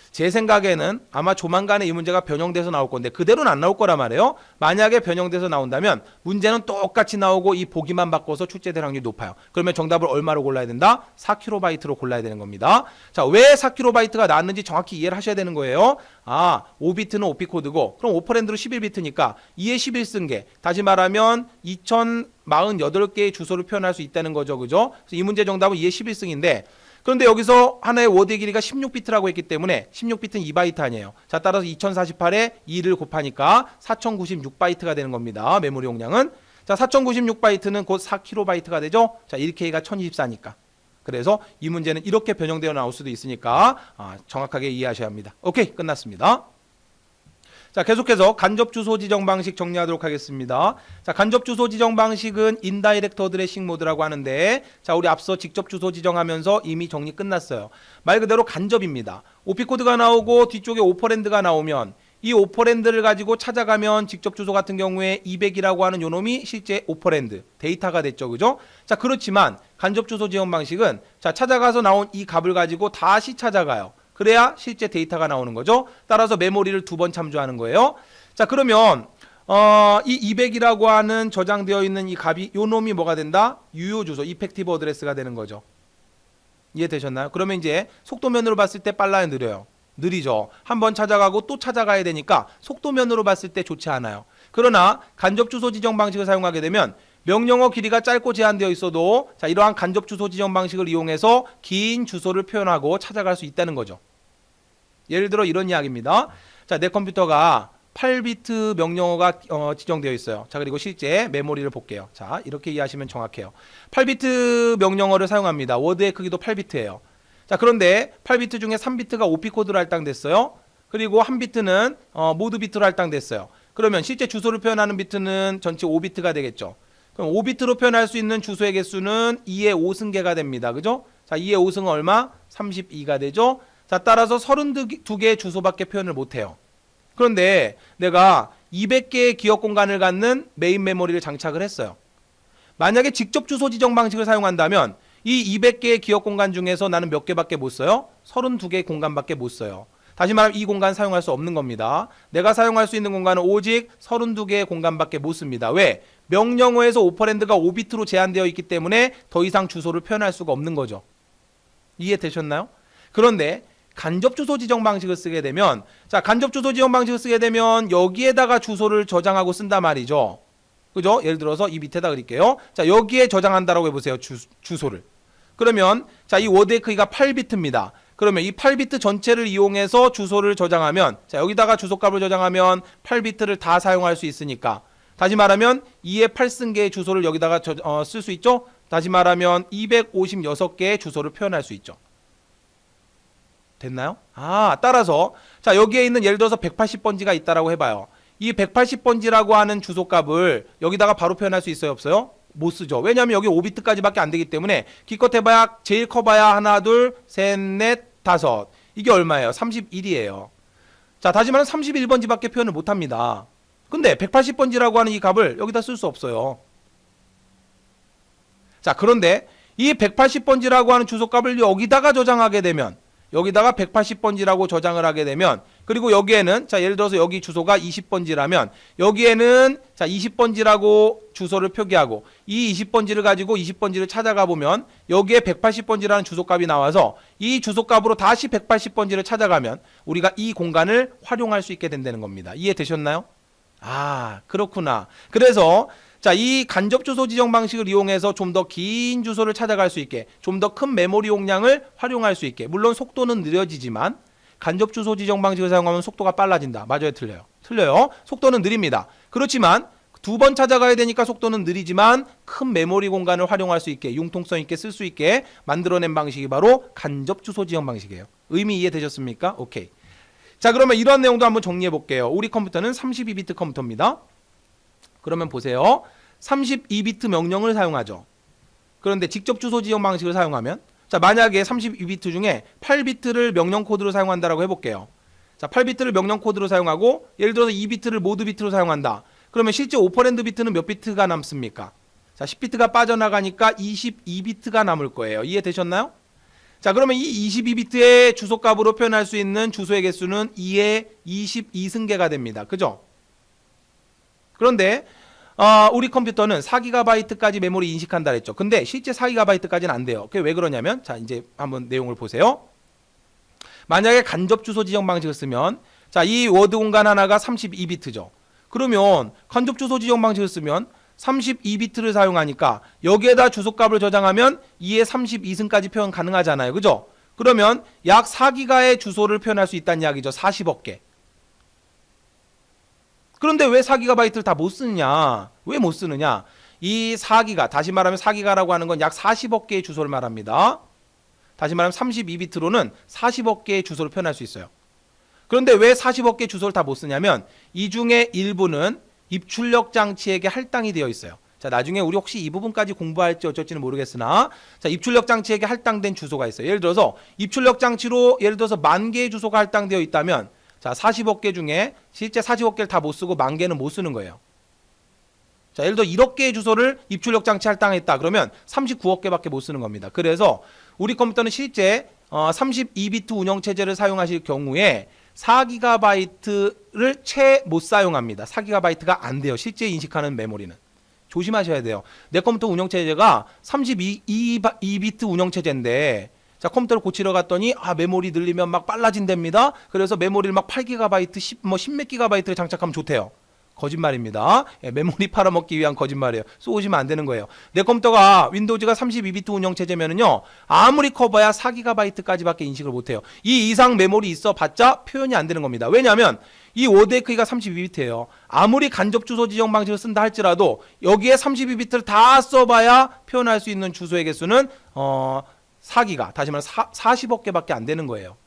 제 생각에는 아마 조만간에 이 문제가 변형돼서 나올 건데 그대로는 안 나올 거란 말이에요. 만약에 변형돼서 나온다면 문제는 똑같이 나오고 이 보기만 바꿔서 출제될 확률이 높아요. 그러면 정답을 얼마로 골라야 된다? 4kB로 골라야 되는 겁니다. 자, 왜 4kB가 나왔는지 정확히 이해를 하셔야 되는 거예요. 아, 5비트는 오피 코드고 그럼 오퍼랜드로 11비트니까 2의 11승계. 다시 말하면 2048개의 주소를 표현할 수 있다는 거죠. 그죠? 그래서 이 문제 정답은 2의 11승인데 그런데 여기서 하나의 워드의 길이가 16비트라고 했기 때문에 16비트는 2바이트 아니에요. 자, 따라서 2048에 2를 곱하니까 4096바이트가 되는 겁니다. 메모리 용량은. 자, 4096바이트는 곧 4kB가 되죠. 자, 1K가 1024니까. 그래서 이 문제는 이렇게 변형되어 나올 수도 있으니까 정확하게 이해하셔야 합니다. 오케이, 끝났습니다. 자, 계속해서 간접 주소 지정 방식 정리하도록 하겠습니다. 자, 간접 주소 지정 방식은 인다이렉트 어드레싱 모드라고 하는데 자, 우리 앞서 직접 주소 지정하면서 이미 정리 끝났어요. 말 그대로 간접입니다. 오피 코드가 나오고 뒤쪽에 오퍼랜드가 나오면 이 오퍼랜드를 가지고 찾아가면 직접 주소 같은 경우에 200이라고 하는 요놈이 실제 오퍼랜드 데이터가 됐죠. 그죠? 자, 그렇지만 간접 주소 지정 방식은 자, 찾아가서 나온 이 값을 가지고 다시 찾아가요. 그래야 실제 데이터가 나오는 거죠. 따라서 메모리를 2번 참조하는 거예요. 자, 그러면 이 200이라고 하는 저장되어 있는 이 값이 요 놈이 뭐가 된다? 유효 주소, 이펙티브 어드레스가 되는 거죠. 이해되셨나요? 그러면 이제 속도면으로 봤을 때 빨라요, 느려요? 느리죠. 한번 찾아가고 또 찾아가야 되니까 속도면으로 봤을 때 좋지 않아요. 그러나 간접 주소 지정 방식을 사용하게 되면 명령어 길이가 짧고 제한되어 있어도 자, 이러한 간접 주소 지정 방식을 이용해서 긴 주소를 표현하고 찾아갈 수 있다는 거죠. 예를 들어 이런 이야기입니다. 자, 내 컴퓨터가 8비트 명령어가 지정되어 있어요. 자, 그리고 실제 메모리를 볼게요. 자, 이렇게 이해하시면 정확해요. 8비트 명령어를 사용합니다. 워드의 크기도 8비트예요. 자, 그런데 8비트 중에 3비트가 오피 코드로 할당됐어요. 그리고 1비트는 모드 비트로 할당됐어요. 그러면 실제 주소를 표현하는 비트는 전체 5비트가 되겠죠. 그럼 5비트로 표현할 수 있는 주소의 개수는 2의 5승계가 됩니다. 그죠? 자, 2의 5승은 얼마? 32가 되죠? 자, 따라서 32개의 주소밖에 표현을 못해요. 그런데 내가 200개의 기억 공간을 갖는 메인 메모리를 장착을 했어요. 만약에 직접 주소 지정 방식을 사용한다면 이 200개의 기억 공간 중에서 나는 몇 개밖에 못 써요? 32개의 공간밖에 못 써요. 다시 말하면 이 공간 사용할 수 없는 겁니다. 내가 사용할 수 있는 공간은 오직 32개의 공간밖에 못 씁니다. 왜? 명령어에서 오퍼랜드가 5비트로 제한되어 있기 때문에 더 이상 주소를 표현할 수가 없는 거죠. 이해되셨나요? 그런데 간접 주소 지정 방식을 쓰게 되면 자, 간접 주소 지정 방식을 쓰게 되면 여기에다가 주소를 저장하고 쓴단 말이죠. 그죠? 예를 들어서 이 밑에다 그릴게요. 자, 여기에 저장한다라고 해보세요. 주소를. 그러면 자, 이 워드의 크기가 8비트입니다. 그러면 이 8비트 전체를 이용해서 주소를 저장하면 자, 여기다가 주소값을 저장하면 8비트를 다 사용할 수 있으니까 다시 말하면 2의 8승계의 주소를 여기다가 쓸 수 있죠. 다시 말하면 256개의 주소를 표현할 수 있죠. 됐나요? 따라서 자, 여기에 있는 예를 들어서 180번지가 있다라고 해봐요. 이 180번지라고 하는 주소값을 여기다가 바로 표현할 수 있어요, 없어요? 못 쓰죠. 왜냐하면 여기 5비트까지밖에 안 되기 때문에 기껏 해봐야 제일 커봐야 하나, 둘, 셋, 넷, 다섯. 이게 얼마예요? 31이에요. 자, 다시 말하면 31번지밖에 표현을 못합니다. 근데 180번지라고 하는 이 값을 여기다 쓸 수 없어요. 자, 그런데 이 180번지라고 하는 주소값을 여기다가 저장하게 되면 여기다가 180번지라고 저장을 하게 되면, 그리고 여기에는 자 예를 들어서 여기 주소가 20번지라면 여기에는 자 20번지라고 주소를 표기하고 이 20번지를 가지고 20번지를 찾아가 보면 여기에 180번지라는 주소값이 나와서 이 주소값으로 다시 180번지를 찾아가면 우리가 이 공간을 활용할 수 있게 된다는 겁니다. 이해되셨나요? 아, 그렇구나. 그래서 자, 이 간접 주소 지정 방식을 이용해서 좀 더 긴 주소를 찾아갈 수 있게, 좀 더 큰 메모리 용량을 활용할 수 있게, 물론 속도는 느려지지만 간접 주소 지정 방식을 사용하면 속도가 빨라진다. 맞아요, 틀려요? 틀려요. 속도는 느립니다. 그렇지만 두 번 찾아가야 되니까 속도는 느리지만 큰 메모리 공간을 활용할 수 있게, 융통성 있게 쓸 수 있게 만들어낸 방식이 바로 간접 주소 지정 방식이에요. 의미 이해되셨습니까? 오케이. 자, 그러면 이러한 내용도 한번 정리해 볼게요. 우리 컴퓨터는 32비트 컴퓨터입니다. 그러면 보세요. 32비트 명령을 사용하죠. 그런데 직접 주소 지정 방식을 사용하면, 자, 만약에 32비트 중에 8비트를 명령 코드로 사용한다라고 해볼게요. 자, 8비트를 명령 코드로 사용하고 예를 들어서 2비트를 모드 비트로 사용한다. 그러면 실제 오퍼랜드 비트는 몇 비트가 남습니까? 자, 10비트가 빠져나가니까 22비트가 남을 거예요. 이해되셨나요? 자, 그러면 이 22비트의 주소값으로 표현할 수 있는 주소의 개수는 2의 22승계가 됩니다. 그죠? 그런데 우리 컴퓨터는 4GB까지 메모리 인식한다 그랬죠. 근데 실제 4GB까지는 안 돼요. 그게 왜 그러냐면, 자, 이제 한번 내용을 보세요. 만약에 간접 주소 지정 방식을 쓰면, 자, 이 워드 공간 하나가 32비트죠. 그러면 간접 주소 지정 방식을 쓰면 32비트를 사용하니까 여기에다 주소값을 저장하면 2의 32승까지 표현 가능하잖아요. 그죠? 그러면 약 4기가의 주소를 표현할 수 있다는 이야기죠. 40억 개. 그런데 왜 4GB를 다 못 쓰느냐? 왜 못 쓰느냐? 이 4기가, 다시 말하면 4기가라고 하는 건 약 40억 개의 주소를 말합니다. 다시 말하면 32비트로는 40억 개의 주소를 표현할 수 있어요. 그런데 왜 40억 개의 주소를 다 못 쓰냐면 이 중에 일부는 입출력 장치에게 할당이 되어 있어요. 자, 나중에 우리 혹시 이 부분까지 공부할지 어쩔지는 모르겠으나, 자, 입출력 장치에게 할당된 주소가 있어요. 예를 들어서 입출력 장치로 예를 들어서 10,000개의 주소가 할당되어 있다면, 자, 40억 개 중에 실제 40억 개를 다 못 쓰고 10,000개는 못 쓰는 거예요. 자, 예를 들어 1억 개의 주소를 입출력 장치 할당했다. 그러면 39억 개밖에 못 쓰는 겁니다. 그래서 우리 컴퓨터는 실제 32비트 운영체제를 사용하실 경우에 4GB를 채 못 사용합니다. 4GB가 안 돼요. 실제 인식하는 메모리는. 조심하셔야 돼요. 내 컴퓨터 운영체제가 32비트 운영체제인데, 자, 컴퓨터를 고치러 갔더니 메모리 늘리면 막 빨라진답니다. 그래서 메모리를 막 8GB, 10몇 GB를 장착하면 좋대요. 거짓말입니다. 예, 메모리 팔아먹기 위한 거짓말이에요. 쏘시면 안 되는 거예요. 내 컴퓨터가 윈도우즈가 32비트 운영체제면은요, 아무리 커봐야 4GB까지밖에 인식을 못해요. 이 이상 메모리 있어 봤자 표현이 안 되는 겁니다. 왜냐하면 이 워드의 크기가 32비트예요. 아무리 간접 주소 지정 방식을 쓴다 할지라도 여기에 32비트를 다 써봐야 표현할 수 있는 주소의 개수는 4기가, 다시 말해 40억 개밖에 안 되는 거예요.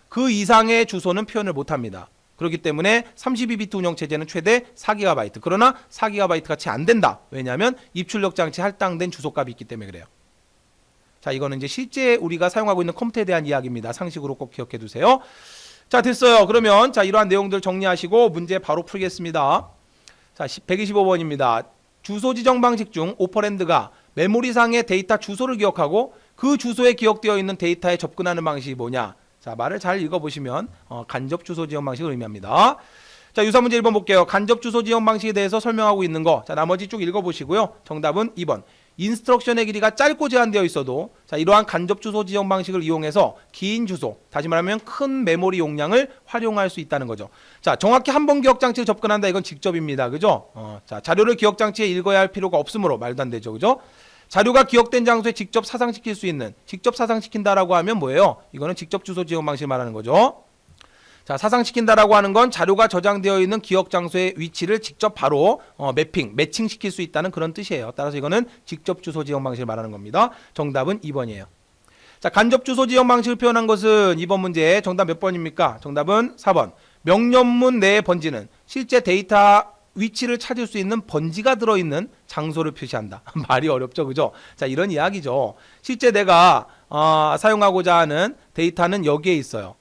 그 이상의 주소는 표현을 못합니다. 그렇기 때문에 32비트 운영체제는 최대 4GB. 그러나 4GB 같이 안 된다. 왜냐하면 입출력 장치 할당된 주소값이 있기 때문에 그래요. 자, 이거는 이제 실제 우리가 사용하고 있는 컴퓨터에 대한 이야기입니다. 상식으로 꼭 기억해 두세요. 자, 됐어요. 그러면 자, 이러한 내용들 정리하시고 문제 바로 풀겠습니다. 자, 125번입니다. 주소 지정 방식 중 오퍼랜드가 메모리상의 데이터 주소를 기억하고 그 주소에 기억되어 있는 데이터에 접근하는 방식이 뭐냐? 자, 말을 잘 읽어보시면 간접 주소 지정 방식을 의미합니다. 자, 유사 문제 1번 볼게요. 간접 주소 지정 방식에 대해서 설명하고 있는 거. 자, 나머지 쭉 읽어보시고요. 정답은 2번. 인스트럭션의 길이가 짧고 제한되어 있어도, 자, 이러한 간접 주소 지정 방식을 이용해서 긴 주소, 다시 말하면 큰 메모리 용량을 활용할 수 있다는 거죠. 자, 정확히 한 번 기억 장치를 접근한다. 이건 직접입니다. 그죠? 자, 자료를 기억 장치에 읽어야 할 필요가 없으므로 말도 안 되죠. 그죠? 자료가 기억된 장소에 직접 사상시킬 수 있는, 직접 사상시킨다라고 하면 뭐예요? 이거는 직접 주소 지정 방식을 말하는 거죠. 자, 사상시킨다라고 하는 건 자료가 저장되어 있는 기억 장소의 위치를 직접 바로 매칭시킬 수 있다는 그런 뜻이에요. 따라서 이거는 직접 주소 지정 방식을 말하는 겁니다. 정답은 2번이에요. 자, 간접 주소 지정 방식을 표현한 것은 2번 문제 정답 몇 번입니까? 정답은 4번. 명령문 내의 번지는 실제 데이터 위치를 찾을 수 있는 번지가 들어있는 장소를 표시한다. 말이 어렵죠, 그죠? 자, 이런 이야기죠. 실제 내가 사용하고자 하는 데이터는 여기에 있어요.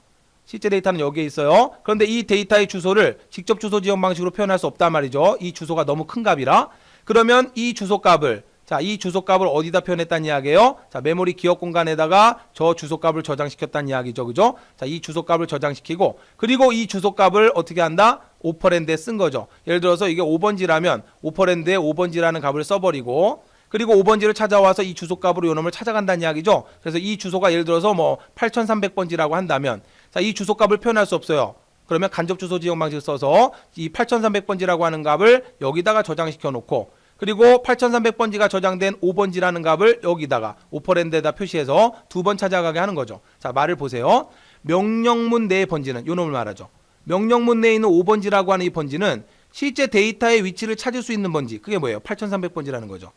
실제 데이터는 여기에 있어요. 그런데 이 데이터의 주소를 직접 주소 지정 방식으로 표현할 수 없단 말이죠. 이 주소가 너무 큰 값이라. 그러면 이 주소 값을 자, 이 주소값을 어디다 표현했다는 이야기예요? 자, 메모리 기억 공간에다가 저 주소값을 저장시켰다는 이야기죠. 그죠? 자, 이 주소값을 저장시키고, 그리고 이 주소값을 어떻게 한다? 오퍼랜드에 쓴 거죠. 예를 들어서 이게 5번지라면 오퍼랜드에 5번지라는 값을 써버리고, 그리고 5번지를 찾아와서 이 주소값으로 요놈을 찾아간다는 이야기죠. 그래서 이 주소가 예를 들어서 뭐 8300번지라고 한다면, 자, 이 주소값을 표현할 수 없어요. 그러면 간접 주소 지정 방식을 써서 이 8300번지라고 하는 값을 여기다가 저장시켜 놓고, 그리고 8300번지가 저장된 5번지라는 값을 여기다가 오퍼랜드에다 표시해서 두 번 찾아가게 하는 거죠. 자, 말을 보세요. 명령문 내의 번지는 요놈을 말하죠. 명령문 내에 있는 5번지라고 하는 이 번지는 실제 데이터의 위치를 찾을 수 있는 번지. 그게 뭐예요? 8300번지라는 거죠.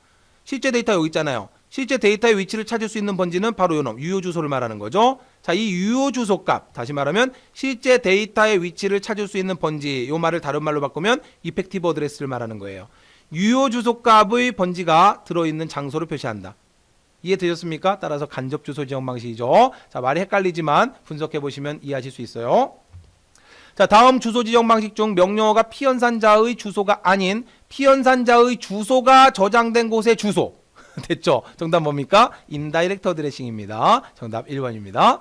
실제 데이터 여기 있잖아요. 실제 데이터의 위치를 찾을 수 있는 번지는 바로 요놈 유효 주소를 말하는 거죠. 자, 이 유효 주소 값, 다시 말하면 실제 데이터의 위치를 찾을 수 있는 번지, 요 말을 다른 말로 바꾸면 이펙티브 어드레스를 말하는 거예요. 유효 주소 값의 번지가 들어있는 장소를 표시한다. 이해되셨습니까? 따라서 간접 주소 지정 방식이죠. 자, 말이 헷갈리지만 분석해 보시면 이해하실 수 있어요. 자, 다음 주소 지정 방식 중 명령어가 피연산자의 주소가 아닌 피연산자의 주소가 저장된 곳의 주소. 됐죠? 정답 뭡니까? 인다이렉트 어드레싱입니다. 정답 1번입니다.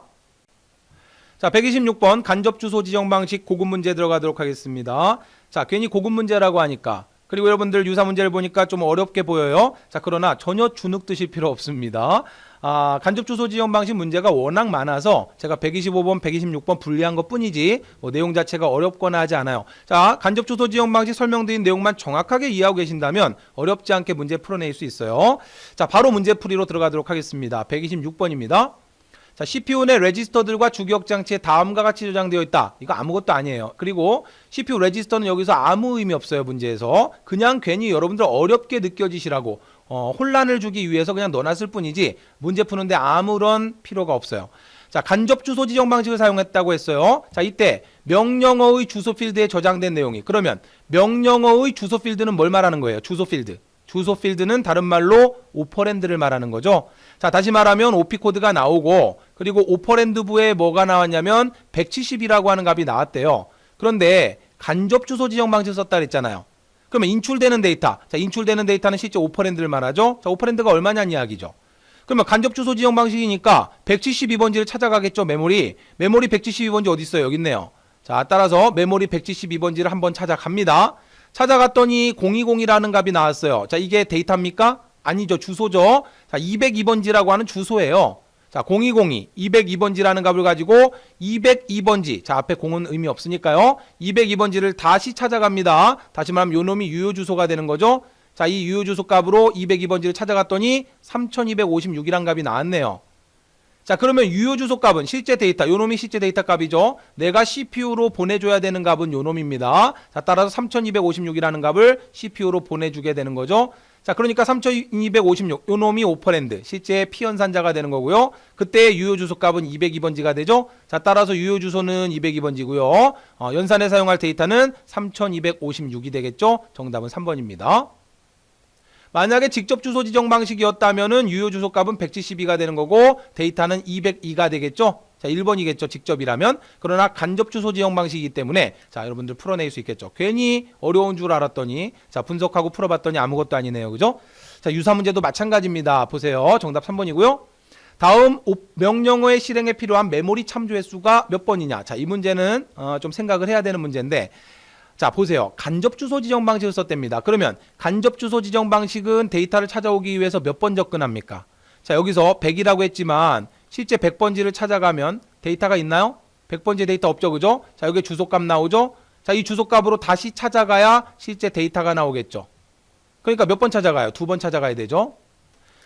자, 126번 간접 주소 지정 방식 고급 문제 들어가도록 하겠습니다. 자, 괜히 고급 문제라고 하니까, 그리고 여러분들 유사 문제를 보니까 좀 어렵게 보여요. 자, 그러나 전혀 주눅 드실 필요 없습니다. 간접 주소 지정 방식 문제가 워낙 많아서 제가 125번, 126번 분리한 것 뿐이지 뭐 내용 자체가 어렵거나 하지 않아요. 자, 간접 주소 지정 방식 설명드린 내용만 정확하게 이해하고 계신다면 어렵지 않게 문제 풀어낼 수 있어요. 자, 바로 문제 풀이로 들어가도록 하겠습니다. 126번입니다. 자, CPU 내 레지스터들과 주기억 장치에 다음과 같이 저장되어 있다. 이거 아무것도 아니에요. 그리고 CPU 레지스터는 여기서 아무 의미 없어요. 문제에서. 그냥 괜히 여러분들 어렵게 느껴지시라고 혼란을 주기 위해서 그냥 넣어놨을 뿐이지 문제 푸는데 아무런 필요가 없어요. 자, 간접 주소 지정 방식을 사용했다고 했어요. 자, 이때 명령어의 주소 필드에 저장된 내용이, 그러면 명령어의 주소 필드는 뭘 말하는 거예요? 주소 필드. 주소 필드는 다른 말로 오퍼랜드를 말하는 거죠. 자, 다시 말하면 OP 코드가 나오고, 그리고 오퍼랜드부에 뭐가 나왔냐면 170이라고 하는 값이 나왔대요. 그런데 간접 주소 지정 방식을 썼다 그랬잖아요. 그러면 인출되는 데이터, 자, 인출되는 데이터는 실제 오퍼랜드를 말하죠. 자, 오퍼랜드가 얼마냐는 이야기죠. 그러면 간접 주소 지정 방식이니까 172번지를 찾아가겠죠. 메모리 172번지 어디 있어요? 여기 있네요. 자, 따라서 메모리 172번지를 한번 찾아갑니다. 찾아갔더니 020이라는 값이 나왔어요. 자, 이게 데이터입니까? 아니죠. 주소죠. 자, 202번지라고 하는 주소예요. 자, 0202, 202번지라는 값을 가지고 202번지. 자, 앞에 0은 의미 없으니까요. 202번지를 다시 찾아갑니다. 다시 말하면 요놈이 유효 주소가 되는 거죠. 자, 이 유효 주소 값으로 202번지를 찾아갔더니 3256이라는 값이 나왔네요. 자, 그러면 유효 주소 값은 실제 데이터, 요놈이 실제 데이터 값이죠. 내가 CPU로 보내줘야 되는 값은 요놈입니다. 자, 따라서 3256이라는 값을 CPU로 보내주게 되는 거죠. 자, 그러니까 3256, 요놈이 오퍼랜드, 실제 피연산자가 되는 거고요. 그때 유효 주소 값은 202번지가 되죠. 자, 따라서 유효 주소는 202번지고요. 연산에 사용할 데이터는 3256이 되겠죠. 정답은 3번입니다. 만약에 직접 주소 지정 방식이었다면은 유효 주소 값은 172가 되는 거고 데이터는 202가 되겠죠. 자, 1번이겠죠. 직접이라면. 그러나 간접 주소 지정 방식이기 때문에 자, 여러분들 풀어낼 수 있겠죠. 괜히 어려운 줄 알았더니 자, 분석하고 풀어봤더니 아무것도 아니네요. 그죠? 자, 유사 문제도 마찬가지입니다. 보세요. 정답 3번이고요. 다음 명령어의 실행에 필요한 메모리 참조 횟수가 몇 번이냐. 자, 이 문제는 좀 생각을 해야 되는 문제인데, 자, 보세요. 간접 주소 지정 방식을 썼답니다. 그러면 간접 주소 지정 방식은 데이터를 찾아오기 위해서 몇 번 접근합니까? 자, 여기서 100이라고 했지만 실제 100번지를 찾아가면 데이터가 있나요? 100번지 데이터 없죠. 그죠? 자, 여기 주소값 나오죠? 자, 이 주소값으로 다시 찾아가야 실제 데이터가 나오겠죠. 그러니까 몇 번 찾아가요? 2번 찾아가야 되죠.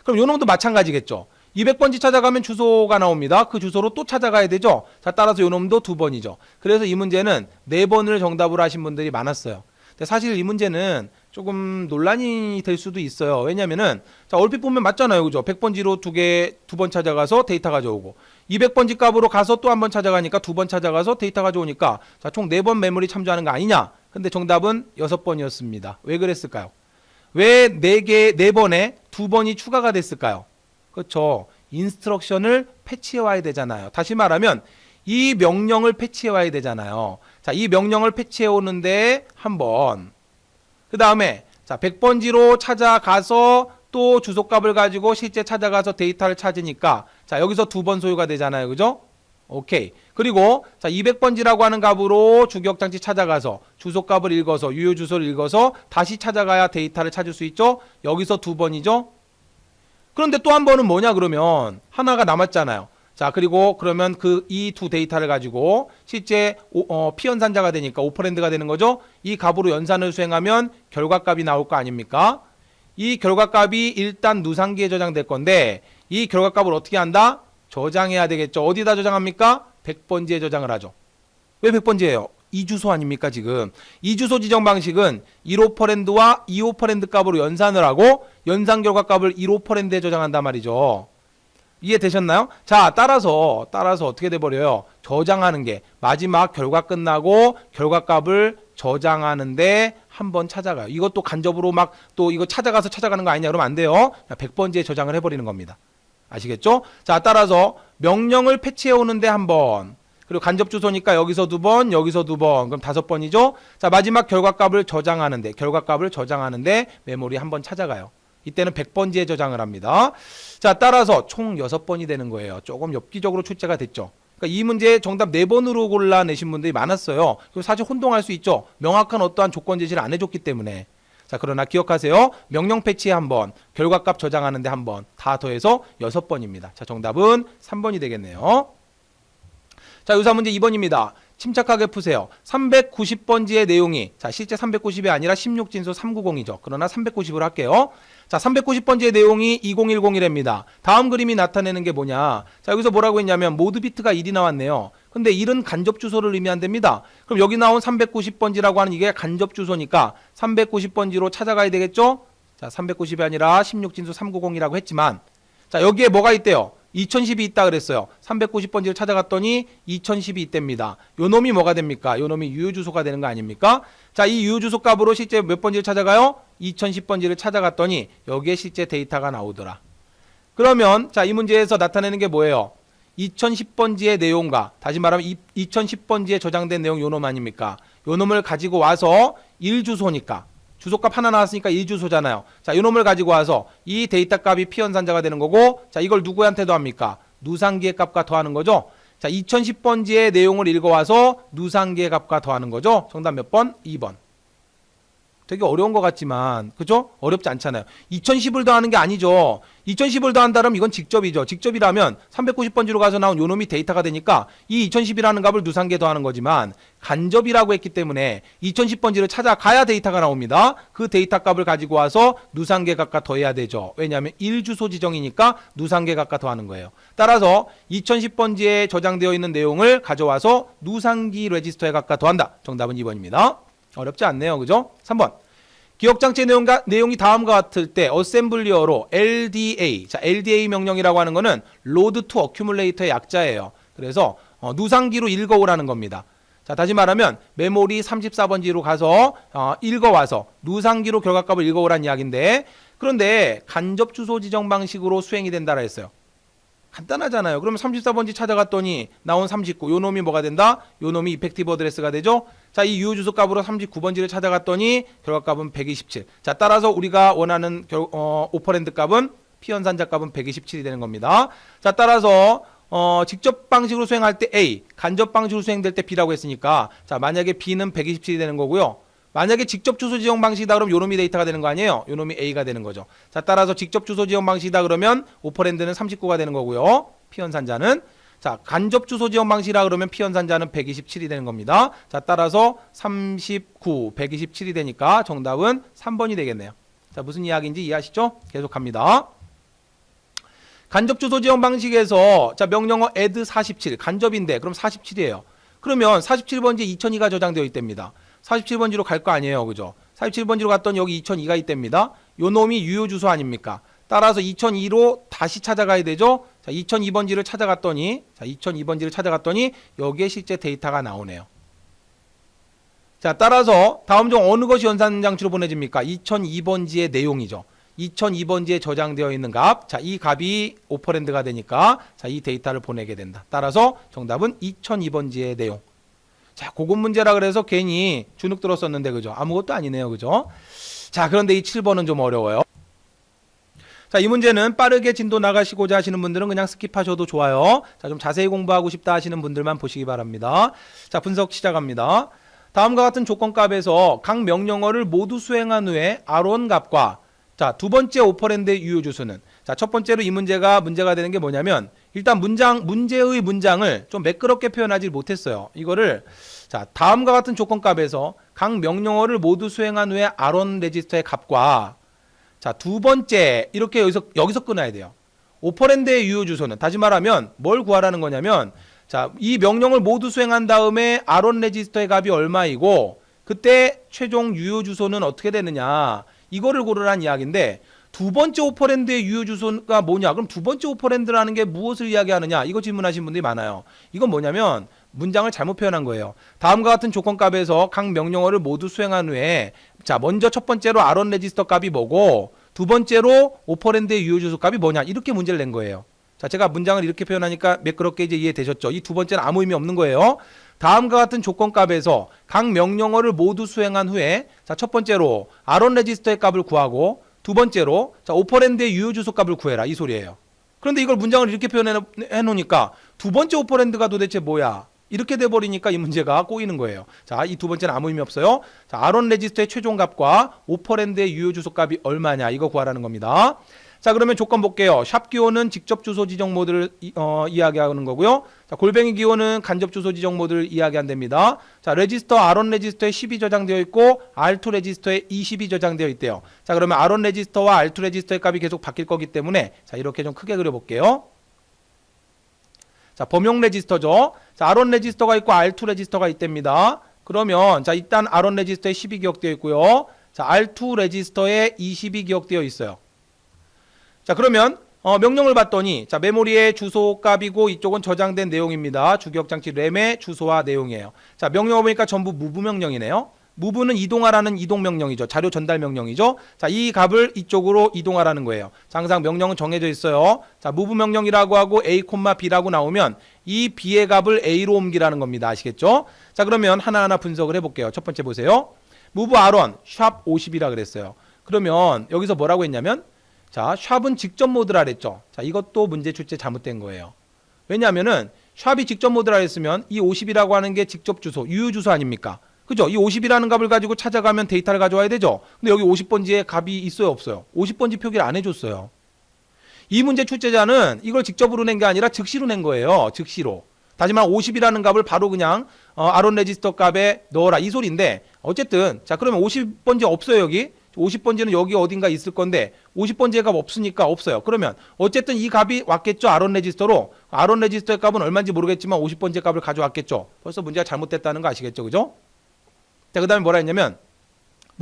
그럼 요 놈도 마찬가지겠죠. 200번지 찾아가면 주소가 나옵니다. 그 주소로 또 찾아가야 되죠. 자, 따라서 요 놈도 2번이죠. 그래서 이 문제는 4번을 정답으로 하신 분들이 많았어요. 근데 사실 이 문제는 조금 논란이 될 수도 있어요. 왜냐면은 자, 얼핏 보면 맞잖아요. 그죠? 100번지로 2번 찾아가서 데이터 가져오고 200번지 값으로 가서 또 한 번 찾아가니까 2번 찾아가서 데이터 가져오니까 자, 총 4번 메모리 참조하는 거 아니냐? 근데 정답은 6번이었습니다. 왜 그랬을까요? 왜 4번에 2번이 추가가 됐을까요? 그렇죠. 인스트럭션을 패치해 와야 되잖아요. 다시 말하면 이 명령을 패치해 와야 되잖아요. 자, 이 명령을 패치해 오는데 한 번. 그 다음에 자, 100번지로 찾아가서 또 주소값을 가지고 실제 찾아가서 데이터를 찾으니까 자, 여기서 두 번 소요가 되잖아요. 그죠? 오케이. 그리고 자, 200번지라고 하는 값으로 주기억장치 찾아가서 주소값을 읽어서 유효 주소를 읽어서 다시 찾아가야 데이터를 찾을 수 있죠. 여기서 두 번이죠. 그런데 또 한 번은 뭐냐 그러면 하나가 남았잖아요. 자, 그리고 그러면 그 이 두 데이터를 가지고 실제 피연산자가 되니까 오퍼랜드가 되는 거죠. 이 값으로 연산을 수행하면 결과값이 나올 거 아닙니까? 이 결과값이 일단 누상기에 저장될 건데 이 결과값을 어떻게 한다? 저장해야 되겠죠. 어디다 저장합니까? 100번지에 저장을 하죠. 왜 100번지예요? 이 주소 아닙니까 지금? 이 주소 지정 방식은 1오퍼랜드와 2오퍼랜드 값으로 연산을 하고 연산 결과 값을 1오퍼랜드에 저장한단 말이죠. 이해되셨나요? 자, 따라서 어떻게 돼버려요? 저장하는 게 마지막 결과 끝나고 결과값을 저장하는데 한번 찾아가요. 이것도 간접으로 막 또 이거 찾아가서 찾아가는 거 아니냐 그러면 안 돼요. 100번지에 저장을 해버리는 겁니다. 아시겠죠? 자, 따라서 명령을 패치해 오는데 한 번, 그리고 간접 주소니까 여기서 두 번, 여기서 두 번, 그럼 5번이죠? 자, 마지막 결과값을 저장하는데 메모리 한 번 찾아가요. 이때는 100번지에 저장을 합니다. 자, 따라서 총 6번이 되는 거예요. 조금 엽기적으로 출제가 됐죠. 그러니까 이 문제 정답 4번으로 골라내신 분들이 많았어요. 그리고 사실 혼동할 수 있죠. 명확한 어떠한 조건 제시를 안 해줬기 때문에. 자, 그러나 기억하세요. 명령 패치에 한 번, 결과값 저장하는데 한 번, 다 더해서 6번입니다. 자, 정답은 3번이 되겠네요. 자, 유사 문제 2번입니다. 침착하게 푸세요. 390번지의 내용이, 자, 실제 390이 아니라 16진수 390이죠. 그러나 390으로 할게요. 자, 390번지의 내용이 20101입니다. 다음 그림이 나타내는 게 뭐냐? 자, 여기서 뭐라고 했냐면 모드 비트가 1이 나왔네요. 근데 1은 간접 주소를 의미한답니다. 그럼 여기 나온 390번지라고 하는 이게 간접 주소니까 390번지로 찾아가야 되겠죠? 자, 390이 아니라 16진수 390이라고 했지만, 자, 여기에 뭐가 있대요? 2010이 있다 그랬어요. 390번지를 찾아갔더니 2010이 있답니다. 요 놈이 뭐가 됩니까? 요 놈이 유효주소가 되는 거 아닙니까? 자, 이 유효주소 값으로 실제 몇 번지를 찾아가요? 2010번지를 찾아갔더니 여기에 실제 데이터가 나오더라. 그러면 자, 이 문제에서 나타내는 게 뭐예요? 2010번지의 내용과, 다시 말하면 2010번지에 저장된 내용 요 놈 아닙니까? 요 놈을 가지고 와서 1주소니까 주소값 하나 나왔으니까 1주소잖아요. 자, 이 놈을 가지고 와서 이 데이터 값이 피연산자가 되는 거고, 자, 이걸 누구한테 더합니까? 누상기의 값과 더하는 거죠. 자, 2010번지의 내용을 읽어와서 누상기의 값과 더하는 거죠. 정답 몇 번? 2번. 되게 어려운 것 같지만, 그죠? 어렵지 않잖아요. 2010을 더하는 게 아니죠. 2010을 더한다면 이건 직접이죠. 직접이라면 390번지로 가서 나온 요 놈이 데이터가 되니까 이 2010이라는 값을 누상기에 더하는 거지만, 간접이라고 했기 때문에 2010번지를 찾아가야 데이터가 나옵니다. 그 데이터 값을 가지고 와서 누상계 값과 더해야 되죠. 왜냐하면 1주소 지정이니까 누상계 값과 더하는 거예요. 따라서 2010번지에 저장되어 있는 내용을 가져와서 누상기 레지스터의 값과 더한다. 정답은 2번입니다. 어렵지 않네요. 그죠? 3번. 기억장치 내용이 다음과 같을 때 어셈블리어로 LDA, 자, LDA 명령이라고 하는 거는 Load to Accumulator의 약자예요. 그래서 누상기로 읽어오라는 겁니다. 자, 다시 말하면 메모리 34번지로 가서 읽어와서 누상기로 결과값을 읽어오라는 이야기인데, 그런데 간접 주소 지정 방식으로 수행이 된다라 했어요. 간단하잖아요. 그러면 34번지 찾아갔더니 나온 39, 요 놈이 뭐가 된다? 요 놈이 이펙티브 어드레스가 되죠. 자, 이 유효 주소 값으로 39번지를 찾아갔더니 결과값은 127. 자, 따라서 우리가 원하는 오퍼랜드 값은 피연산자 값은 127이 되는 겁니다. 자, 따라서 직접 방식으로 수행할 때 A, 간접 방식으로 수행될 때 B라고 했으니까, 자, 만약에 B는 127이 되는 거고요. 만약에 직접 주소 지정 방식이다 그러면 요놈이 데이터가 되는 거 아니에요? 요놈이 A가 되는 거죠. 자, 따라서 직접 주소 지정 방식이다 그러면 오퍼랜드는 39가 되는 거고요. 피연산자는, 자, 간접 주소 지정 방식이라 그러면 피연산자는 127이 되는 겁니다. 자, 따라서 39, 127이 되니까 정답은 3번이 되겠네요. 자, 무슨 이야기인지 이해하시죠? 계속합니다. 간접 주소 지정 방식에서, 자, 명령어 add 47, 간접인데 그럼 47이에요. 그러면 47번지에 2002가 저장되어 있답니다. 47번지로 갈 거 아니에요. 그죠? 47번지로 갔더니 여기 2002가 있답니다. 요 놈이 유효 주소 아닙니까? 따라서 2002로 다시 찾아가야 되죠? 자, 2002번지를 찾아갔더니, 여기에 실제 데이터가 나오네요. 자, 따라서 다음 중 어느 것이 연산장치로 보내집니까? 2002번지의 내용이죠. 2002번지에 저장되어 있는 값, 자, 이 값이 오퍼랜드가 되니까, 자, 이 데이터를 보내게 된다. 따라서 정답은 2002번지의 내용. 자, 고급 문제라 그래서 괜히 주눅 들었었는데, 그죠? 아무것도 아니네요. 그죠? 자, 그런데 이 7번은 좀 어려워요. 자, 이 문제는 빠르게 진도 나가시고자 하시는 분들은 그냥 스킵하셔도 좋아요. 자, 좀 자세히 공부하고 싶다 하시는 분들만 보시기 바랍니다. 자, 분석 시작합니다. 다음과 같은 조건값에서 각 명령어를 모두 수행한 후에 R1 값과 자, 두 번째 오퍼랜드의 유효주소는 자, 첫 번째로 이 문제가 되는 게 뭐냐면 일단 문제의 문장을 좀 매끄럽게 표현하지 못했어요. 이거를 자, 다음과 같은 조건값에서 각 명령어를 모두 수행한 후에 R1 레지스터의 값과 자, 두 번째 이렇게 여기서 끊어야 돼요. 오퍼랜드의 유효 주소는 다시 말하면 뭘 구하라는 거냐면 자, 이 명령을 모두 수행한 다음에 R1 레지스터의 값이 얼마이고 그때 최종 유효 주소는 어떻게 되느냐 이거를 고르라는 이야기인데 두 번째 오퍼랜드의 유효 주소가 뭐냐? 그럼 두 번째 오퍼랜드라는 게 무엇을 이야기하느냐? 이거 질문하신 분들이 많아요. 이건 뭐냐면 문장을 잘못 표현한 거예요. 다음과 같은 조건값에서 각 명령어를 모두 수행한 후에 자, 먼저 첫 번째로 R1 레지스터 값이 뭐고 두 번째로 오퍼랜드의 유효 주소 값이 뭐냐? 이렇게 문제를 낸 거예요. 자, 제가 문장을 이렇게 표현하니까 매끄럽게 이제 이해되셨죠? 이 두 번째는 아무 의미 없는 거예요. 다음과 같은 조건값에서 각 명령어를 모두 수행한 후에 자, 첫 번째로 R1 레지스터의 값을 구하고 두 번째로 자, 오퍼랜드의 유효 주소 값을 구해라 이 소리예요. 그런데 이걸 문장을 이렇게 표현해 놓으니까 두 번째 오퍼랜드가 도대체 뭐야? 이렇게 돼 버리니까 이 문제가 꼬이는 거예요. 자, 이 두 번째는 아무 의미 없어요. 자, R1 레지스터의 최종 값과 오퍼랜드의 유효 주소 값이 얼마냐 이거 구하라는 겁니다. 자, 그러면 조건 볼게요. 샵 기호는 직접 주소 지정 모드를 이야기하는 거고요. 자, 골뱅이 기호는 간접 주소 지정 모드를 이야기한답니다. 자, 레지스터 R1 레지스터에 10이 저장되어 있고 R2 레지스터에 20이 저장되어 있대요. 자, 그러면 R1 레지스터와 R2 레지스터의 값이 계속 바뀔 거기 때문에 자, 이렇게 좀 크게 그려 볼게요. 자, 범용 레지스터죠. 자, R1 레지스터가 있고 R2 레지스터가 있답니다. 그러면 자, 일단 R1 레지스터에 10이 기억되어 있고요. 자, R2 레지스터에 20이 기억되어 있어요. 자, 그러면 명령을 봤더니 자, 메모리의 주소 값이고 이쪽은 저장된 내용입니다. 주기억장치 램의 주소와 내용이에요. 자, 명령어 보니까 전부 move 명령이네요. move는 이동하라는 이동 명령이죠. 자료 전달 명령이죠. 자, 이 값을 이쪽으로 이동하라는 거예요. 자, 항상 명령은 정해져 있어요. 자, move 명령이라고 하고 a, b라고 나오면 이 b의 값을 a로 옮기라는 겁니다. 아시겠죠? 자, 그러면 하나하나 분석을 해볼게요. 첫 번째 보세요. move R1 샵 50이라 그랬어요. 그러면 여기서 뭐라고 했냐면 자, 샵은 직접 모드라 그랬죠. 자, 이것도 문제 출제 잘못된 거예요. 왜냐하면은 샵이 직접 모드라 했으면 이 50이라고 하는 게 직접 주소, 유효 주소 아닙니까? 그죠? 이 50이라는 값을 가지고 찾아가면 데이터를 가져와야 되죠. 근데 여기 50번지에 값이 있어요, 없어요? 50번지 표기를 안 해줬어요. 이 문제 출제자는 이걸 직접으로 낸 게 아니라 즉시로 낸 거예요. 즉시로. 다시 말하면 50이라는 값을 바로 그냥 R1 레지스터 값에 넣어라 이 소리인데 어쨌든 자, 그러면 50번지 없어요, 여기. 50번지는 여기 어딘가 있을 건데 50번지의 값 없으니까 없어요. 그러면 어쨌든 이 값이 왔겠죠. R1 레지스터로. R1 레지스터의 값은 얼마인지 모르겠지만 50번지의 값을 가져왔겠죠. 벌써 문제가 잘못됐다는 거 아시겠죠. 그죠? 자, 그 다음에 뭐라 했냐면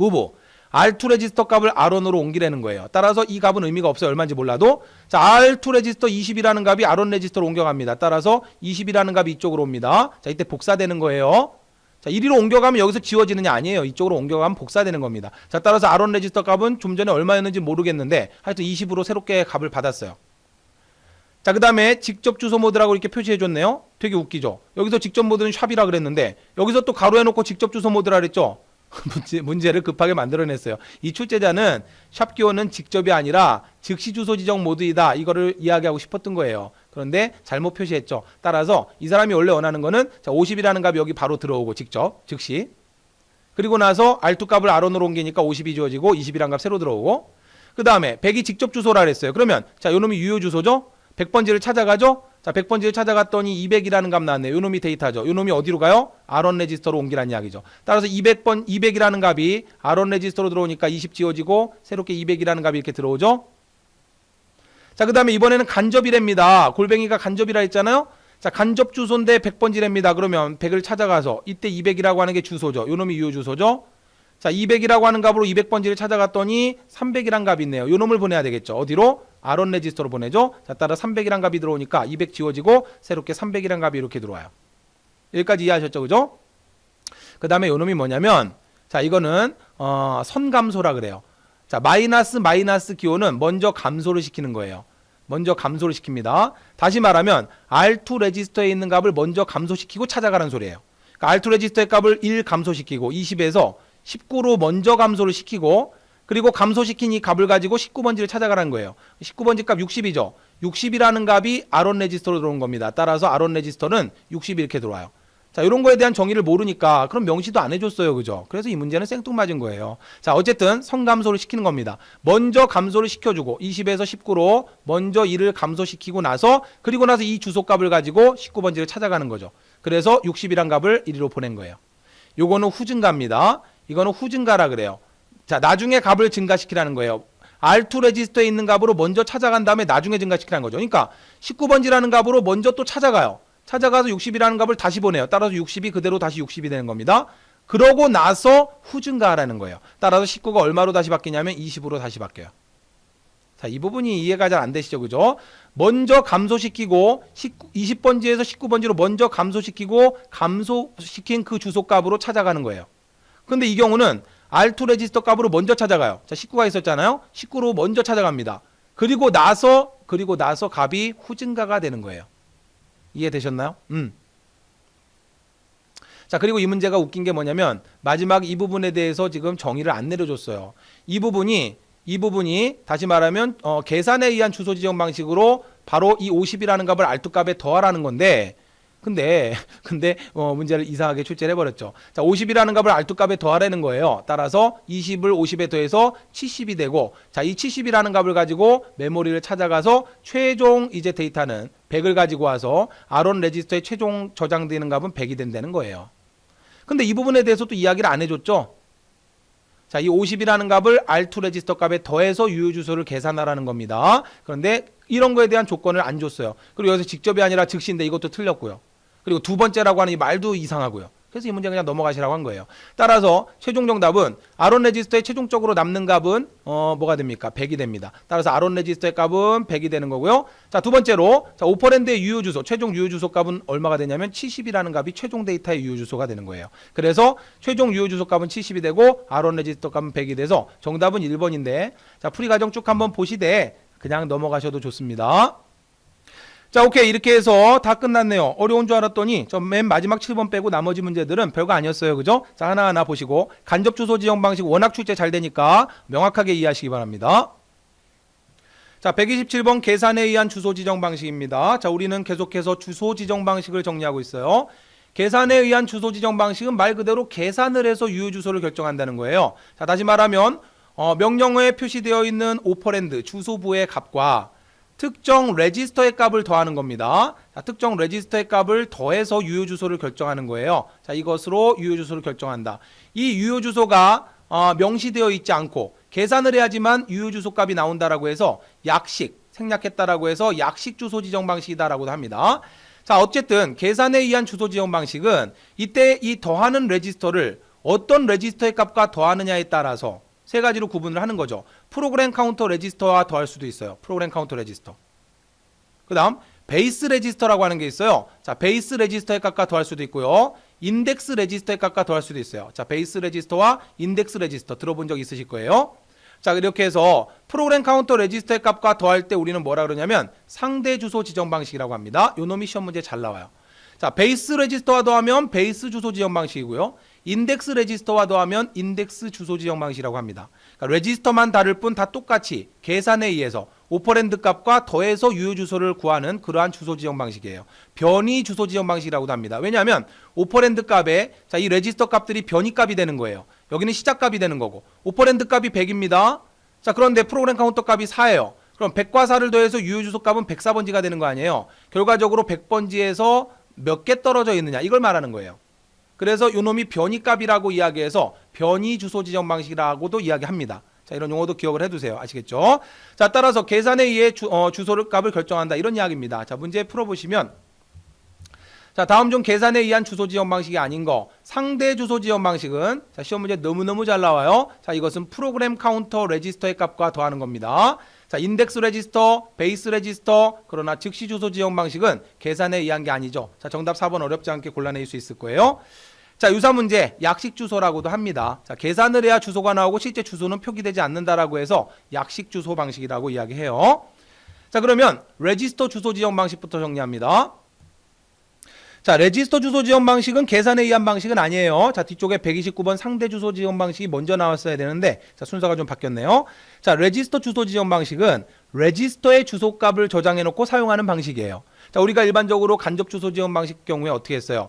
move R2 레지스터 값을 R1으로 옮기라는 거예요. 따라서 이 값은 의미가 없어요. 얼마인지 몰라도. 자, R2 레지스터 20이라는 값이 R1 레지스터로 옮겨갑니다. 따라서 20이라는 값이 이쪽으로 옵니다. 자, 이때 복사되는 거예요. 자, 이리로 옮겨가면 여기서 지워지느냐? 아니에요. 이쪽으로 옮겨가면 복사되는 겁니다. 자, 따라서 R1 레지스터 값은 좀 전에 얼마였는지 모르겠는데 하여튼 20으로 새롭게 값을 받았어요. 자, 그 다음에 직접 주소 모드라고 이렇게 표시해줬네요. 되게 웃기죠? 여기서 직접 모드는 샵이라 그랬는데 여기서 또 가로해놓고 직접 주소 모드라 그랬죠? 문제를 급하게 만들어냈어요. 이 출제자는 샵 기호는 직접이 아니라 즉시 주소 지정 모드이다. 이거를 이야기하고 싶었던 거예요. 그런데 잘못 표시했죠. 따라서 이 사람이 원래 원하는 거는 자, 50이라는 값이 여기 바로 들어오고 직접 즉시. 그리고 나서 R2 값을 R1으로 옮기니까 50이 주어지고 20이라는 값 새로 들어오고 그 다음에 100이 직접 주소라 그랬어요. 그러면 자, 요놈이 유효 주소죠. 100번지를 찾아가죠. 자, 100번지를 찾아갔더니 200이라는 값 나왔네요. 요놈이 데이터죠. 요놈이 어디로 가요? R1 레지스터로 옮기라는 이야기죠. 따라서 200이라는 값이 R1 레지스터로 들어오니까 20 지워지고 새롭게 200이라는 값이 이렇게 들어오죠. 자, 그 다음에 이번에는 간접이랍니다. 골뱅이가 간접이라 했잖아요. 자, 간접 주소인데 100번지랍니다. 그러면 100을 찾아가서 이때 200이라고 하는 게 주소죠. 요놈이 유효 주소죠. 자, 200이라고 하는 값으로 200번지를 찾아갔더니 300이란 값이 있네요. 요놈을 보내야 되겠죠. 어디로? R1 레지스터로 보내죠. 자, 따라 300이란 값이 들어오니까 200 지워지고 새롭게 300이란 값이 이렇게 들어와요. 여기까지 이해하셨죠? 그죠? 그 다음에 요놈이 뭐냐면 자, 이거는 선감소라 그래요. 자, 마이너스 기호는 먼저 감소를 시키는 거예요. 먼저 감소를 시킵니다. 다시 말하면 R2 레지스터에 있는 값을 먼저 감소시키고 찾아가라는 소리예요. 그러니까 R2 레지스터의 값을 1 감소시키고 20에서 19로 먼저 감소를 시키고 그리고 감소시킨 이 값을 가지고 19번지를 찾아가라는 거예요. 19번지 값 60이죠. 60이라는 값이 아론 레지스터로 들어온 겁니다. 따라서 아론 레지스터는 60이 이렇게 들어와요. 자, 이런 거에 대한 정의를 모르니까 그럼 명시도 안 해줬어요. 그죠? 그래서 이 문제는 생뚱맞은 거예요. 자, 어쨌든 성감소를 시키는 겁니다. 먼저 감소를 시켜주고 20에서 19로 먼저 이를 감소시키고 나서 그리고 나서 이 주소값을 가지고 19번지를 찾아가는 거죠. 그래서 60이란 값을 1로 보낸 거예요. 요거는 후증가입니다. 이거는 후증가라 그래요. 자, 나중에 값을 증가시키라는 거예요. R2 레지스터에 있는 값으로 먼저 찾아간 다음에 나중에 증가시키라는 거죠. 그러니까 19번지라는 값으로 먼저 또 찾아가요. 찾아가서 60이라는 값을 다시 보내요. 따라서 60이 그대로 다시 60이 되는 겁니다. 그러고 나서 후증가하라는 거예요. 따라서 19가 얼마로 다시 바뀌냐면 20으로 다시 바뀌어요. 자, 이 부분이 이해가 잘 안 되시죠? 그죠? 먼저 감소시키고 20번지에서 19번지로 먼저 감소시키고 감소시킨 그 주소값으로 찾아가는 거예요. 근데 이 경우는 R2 레지스터 값으로 먼저 찾아가요. 자, 19가 있었잖아요. 19로 먼저 찾아갑니다. 그리고 나서 값이 후증가가 되는 거예요. 이해되셨나요? 자, 그리고 이 문제가 웃긴 게 뭐냐면 마지막 이 부분에 대해서 지금 정의를 안 내려줬어요. 이 부분이 다시 말하면 계산에 의한 주소 지정 방식으로 바로 이 50이라는 값을 R2 값에 더하라는 건데 근데 문제를 이상하게 출제를 해버렸죠. 자, 50이라는 값을 R2 값에 더하라는 거예요. 따라서 20을 50에 더해서 70이 되고, 자, 이 70이라는 값을 가지고 메모리를 찾아가서 최종 이제 데이터는 100을 가지고 와서 아론 레지스터에 최종 저장되는 값은 100이 된다는 거예요. 근데 이 부분에 대해서 또 이야기를 안 해줬죠. 자, 이 50이라는 값을 R2 레지스터 값에 더해서 유효 주소를 계산하라는 겁니다. 그런데 이런 거에 대한 조건을 안 줬어요. 그리고 여기서 직접이 아니라 즉시인데 이것도 틀렸고요. 그리고 두 번째라고 하는 이 말도 이상하고요. 그래서 이 문제 그냥 넘어가시라고 한 거예요. 따라서 최종 정답은 아론 레지스터에 최종적으로 남는 값은 뭐가 됩니까? 100이 됩니다. 따라서 아론 레지스터의 값은 100이 되는 거고요. 자, 두 번째로 자, 오퍼랜드의 유효 주소, 최종 유효 주소 값은 얼마가 되냐면 70이라는 값이 최종 데이터의 유효 주소가 되는 거예요. 그래서 최종 유효 주소 값은 70이 되고 아론 레지스터 값은 100이 돼서 정답은 1번인데 자, 풀이 과정 쭉 한번 보시되 그냥 넘어가셔도 좋습니다. 자, 오케이. 이렇게 해서 다 끝났네요. 어려운 줄 알았더니 저 맨 마지막 7번 빼고 나머지 문제들은 별거 아니었어요. 그죠? 자, 하나하나 보시고 간접 주소 지정 방식 워낙 출제 잘 되니까 명확하게 이해하시기 바랍니다. 자, 127번 계산에 의한 주소 지정 방식입니다. 자, 우리는 계속해서 주소 지정 방식을 정리하고 있어요. 계산에 의한 주소 지정 방식은 말 그대로 계산을 해서 유효 주소를 결정한다는 거예요. 자, 다시 말하면 명령어에 표시되어 있는 오퍼랜드 주소부의 값과 특정 레지스터의 값을 더하는 겁니다. 자, 특정 레지스터의 값을 더해서 유효 주소를 결정하는 거예요. 자, 이것으로 유효 주소를 결정한다. 이 유효 주소가 명시되어 있지 않고 계산을 해야지만 유효 주소 값이 나온다라고 해서 생략했다라고 해서 약식 주소 지정 방식이다라고도 합니다. 자, 어쨌든 계산에 의한 주소 지정 방식은 이때 이 더하는 레지스터를 어떤 레지스터의 값과 더하느냐에 따라서 세 가지로 구분을 하는 거죠. 프로그램 카운터 레지스터와 더할 수도 있어요. 프로그램 카운터 레지스터. 그 다음 베이스 레지스터라고 하는 게 있어요. 자, 베이스 레지스터의 값과 더할 수도 있고요. 인덱스 레지스터의 값과 더할 수도 있어요. 자, 베이스 레지스터와 인덱스 레지스터 들어본 적 있으실 거예요. 자, 이렇게 해서 프로그램 카운터 레지스터의 값과 더할 때 우리는 뭐라 그러냐면 상대 주소 지정 방식이라고 합니다. 요 놈이 시험 문제 잘 나와요. 자, 베이스 레지스터와 더하면 베이스 주소 지정 방식이고요. 인덱스 레지스터와 더하면 인덱스 주소 지정 방식이라고 합니다. 그러니까 레지스터만 다를 뿐 다 똑같이 계산에 의해서 오퍼랜드 값과 더해서 유효 주소를 구하는 그러한 주소 지정 방식이에요. 변이 주소 지정 방식이라고도 합니다. 왜냐하면 오퍼랜드 값에 자, 이 레지스터 값들이 변이 값이 되는 거예요. 여기는 시작 값이 되는 거고 오퍼랜드 값이 100입니다. 자, 그런데 프로그램 카운터 값이 4예요. 그럼 100과 4를 더해서 유효 주소 값은 104번지가 되는 거 아니에요. 결과적으로 100번지에서 몇 개 떨어져 있느냐 이걸 말하는 거예요. 그래서 요놈이 변이값이라고 이야기해서 변이 주소 지정 방식이라고도 이야기합니다. 자, 이런 용어도 기억을 해두세요. 아시겠죠? 자, 따라서 계산에 의해 주소를 값을 결정한다 이런 이야기입니다. 자, 문제 풀어보시면 자, 다음 중 계산에 의한 주소 지정 방식이 아닌 거 상대 주소 지정 방식은 자, 시험 문제 너무너무 잘 나와요. 자, 이것은 프로그램 카운터 레지스터의 값과 더하는 겁니다. 자, 인덱스 레지스터, 베이스 레지스터, 그러나 즉시 주소 지정 방식은 계산에 의한 게 아니죠. 자, 정답 4번 어렵지 않게 골라낼 수 있을 거예요. 자, 유사 문제 약식 주소라고도 합니다. 자, 계산을 해야 주소가 나오고 실제 주소는 표기되지 않는다라고 해서 약식 주소 방식이라고 이야기해요. 자, 그러면 레지스터 주소 지정 방식부터 정리합니다. 자, 레지스터 주소 지정 방식은 계산에 의한 방식은 아니에요. 자, 뒤쪽에 129번 상대 주소 지정 방식이 먼저 나왔어야 되는데, 자, 순서가 좀 바뀌었네요. 자, 레지스터 주소 지정 방식은 레지스터의 주소값을 저장해 놓고 사용하는 방식이에요. 자, 우리가 일반적으로 간접 주소 지정 방식 경우에 어떻게 했어요?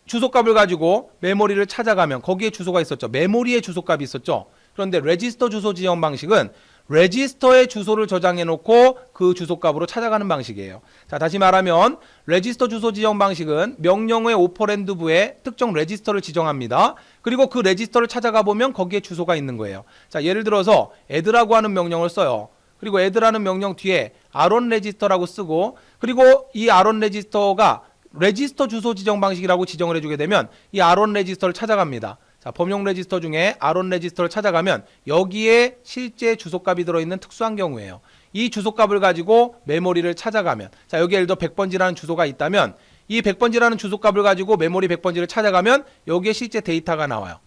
주소값을 가지고 메모리를 찾아가면 거기에 주소가 있었죠. 메모리에 주소값이 있었죠. 그런데 레지스터 주소 지정 방식은 레지스터의 주소를 저장해 놓고 그 주소값으로 찾아가는 방식이에요. 자, 다시 말하면 레지스터 주소 지정 방식은 명령어의 오퍼랜드부에 특정 레지스터를 지정합니다. 그리고 그 레지스터를 찾아가 보면 거기에 주소가 있는 거예요. 자, 예를 들어서 add라고 하는 명령을 써요. 그리고 add라는 명령 뒤에 r1 레지스터라고 쓰고, 그리고 이 r1 레지스터가 레지스터 주소 지정 방식이라고 지정을 해주게 되면 이 r1 레지스터를 찾아갑니다. 자, 범용 레지스터 중에 r1 레지스터를 찾아가면 여기에 실제 주소값이 들어있는 특수한 경우예요. 이 주소값을 가지고 메모리를 찾아가면, 자, 여기 예를 들어 100번지라는 주소가 있다면 이 100번지라는 주소값을 가지고 메모리 100번지를 찾아가면 여기에 실제 데이터가 나와요.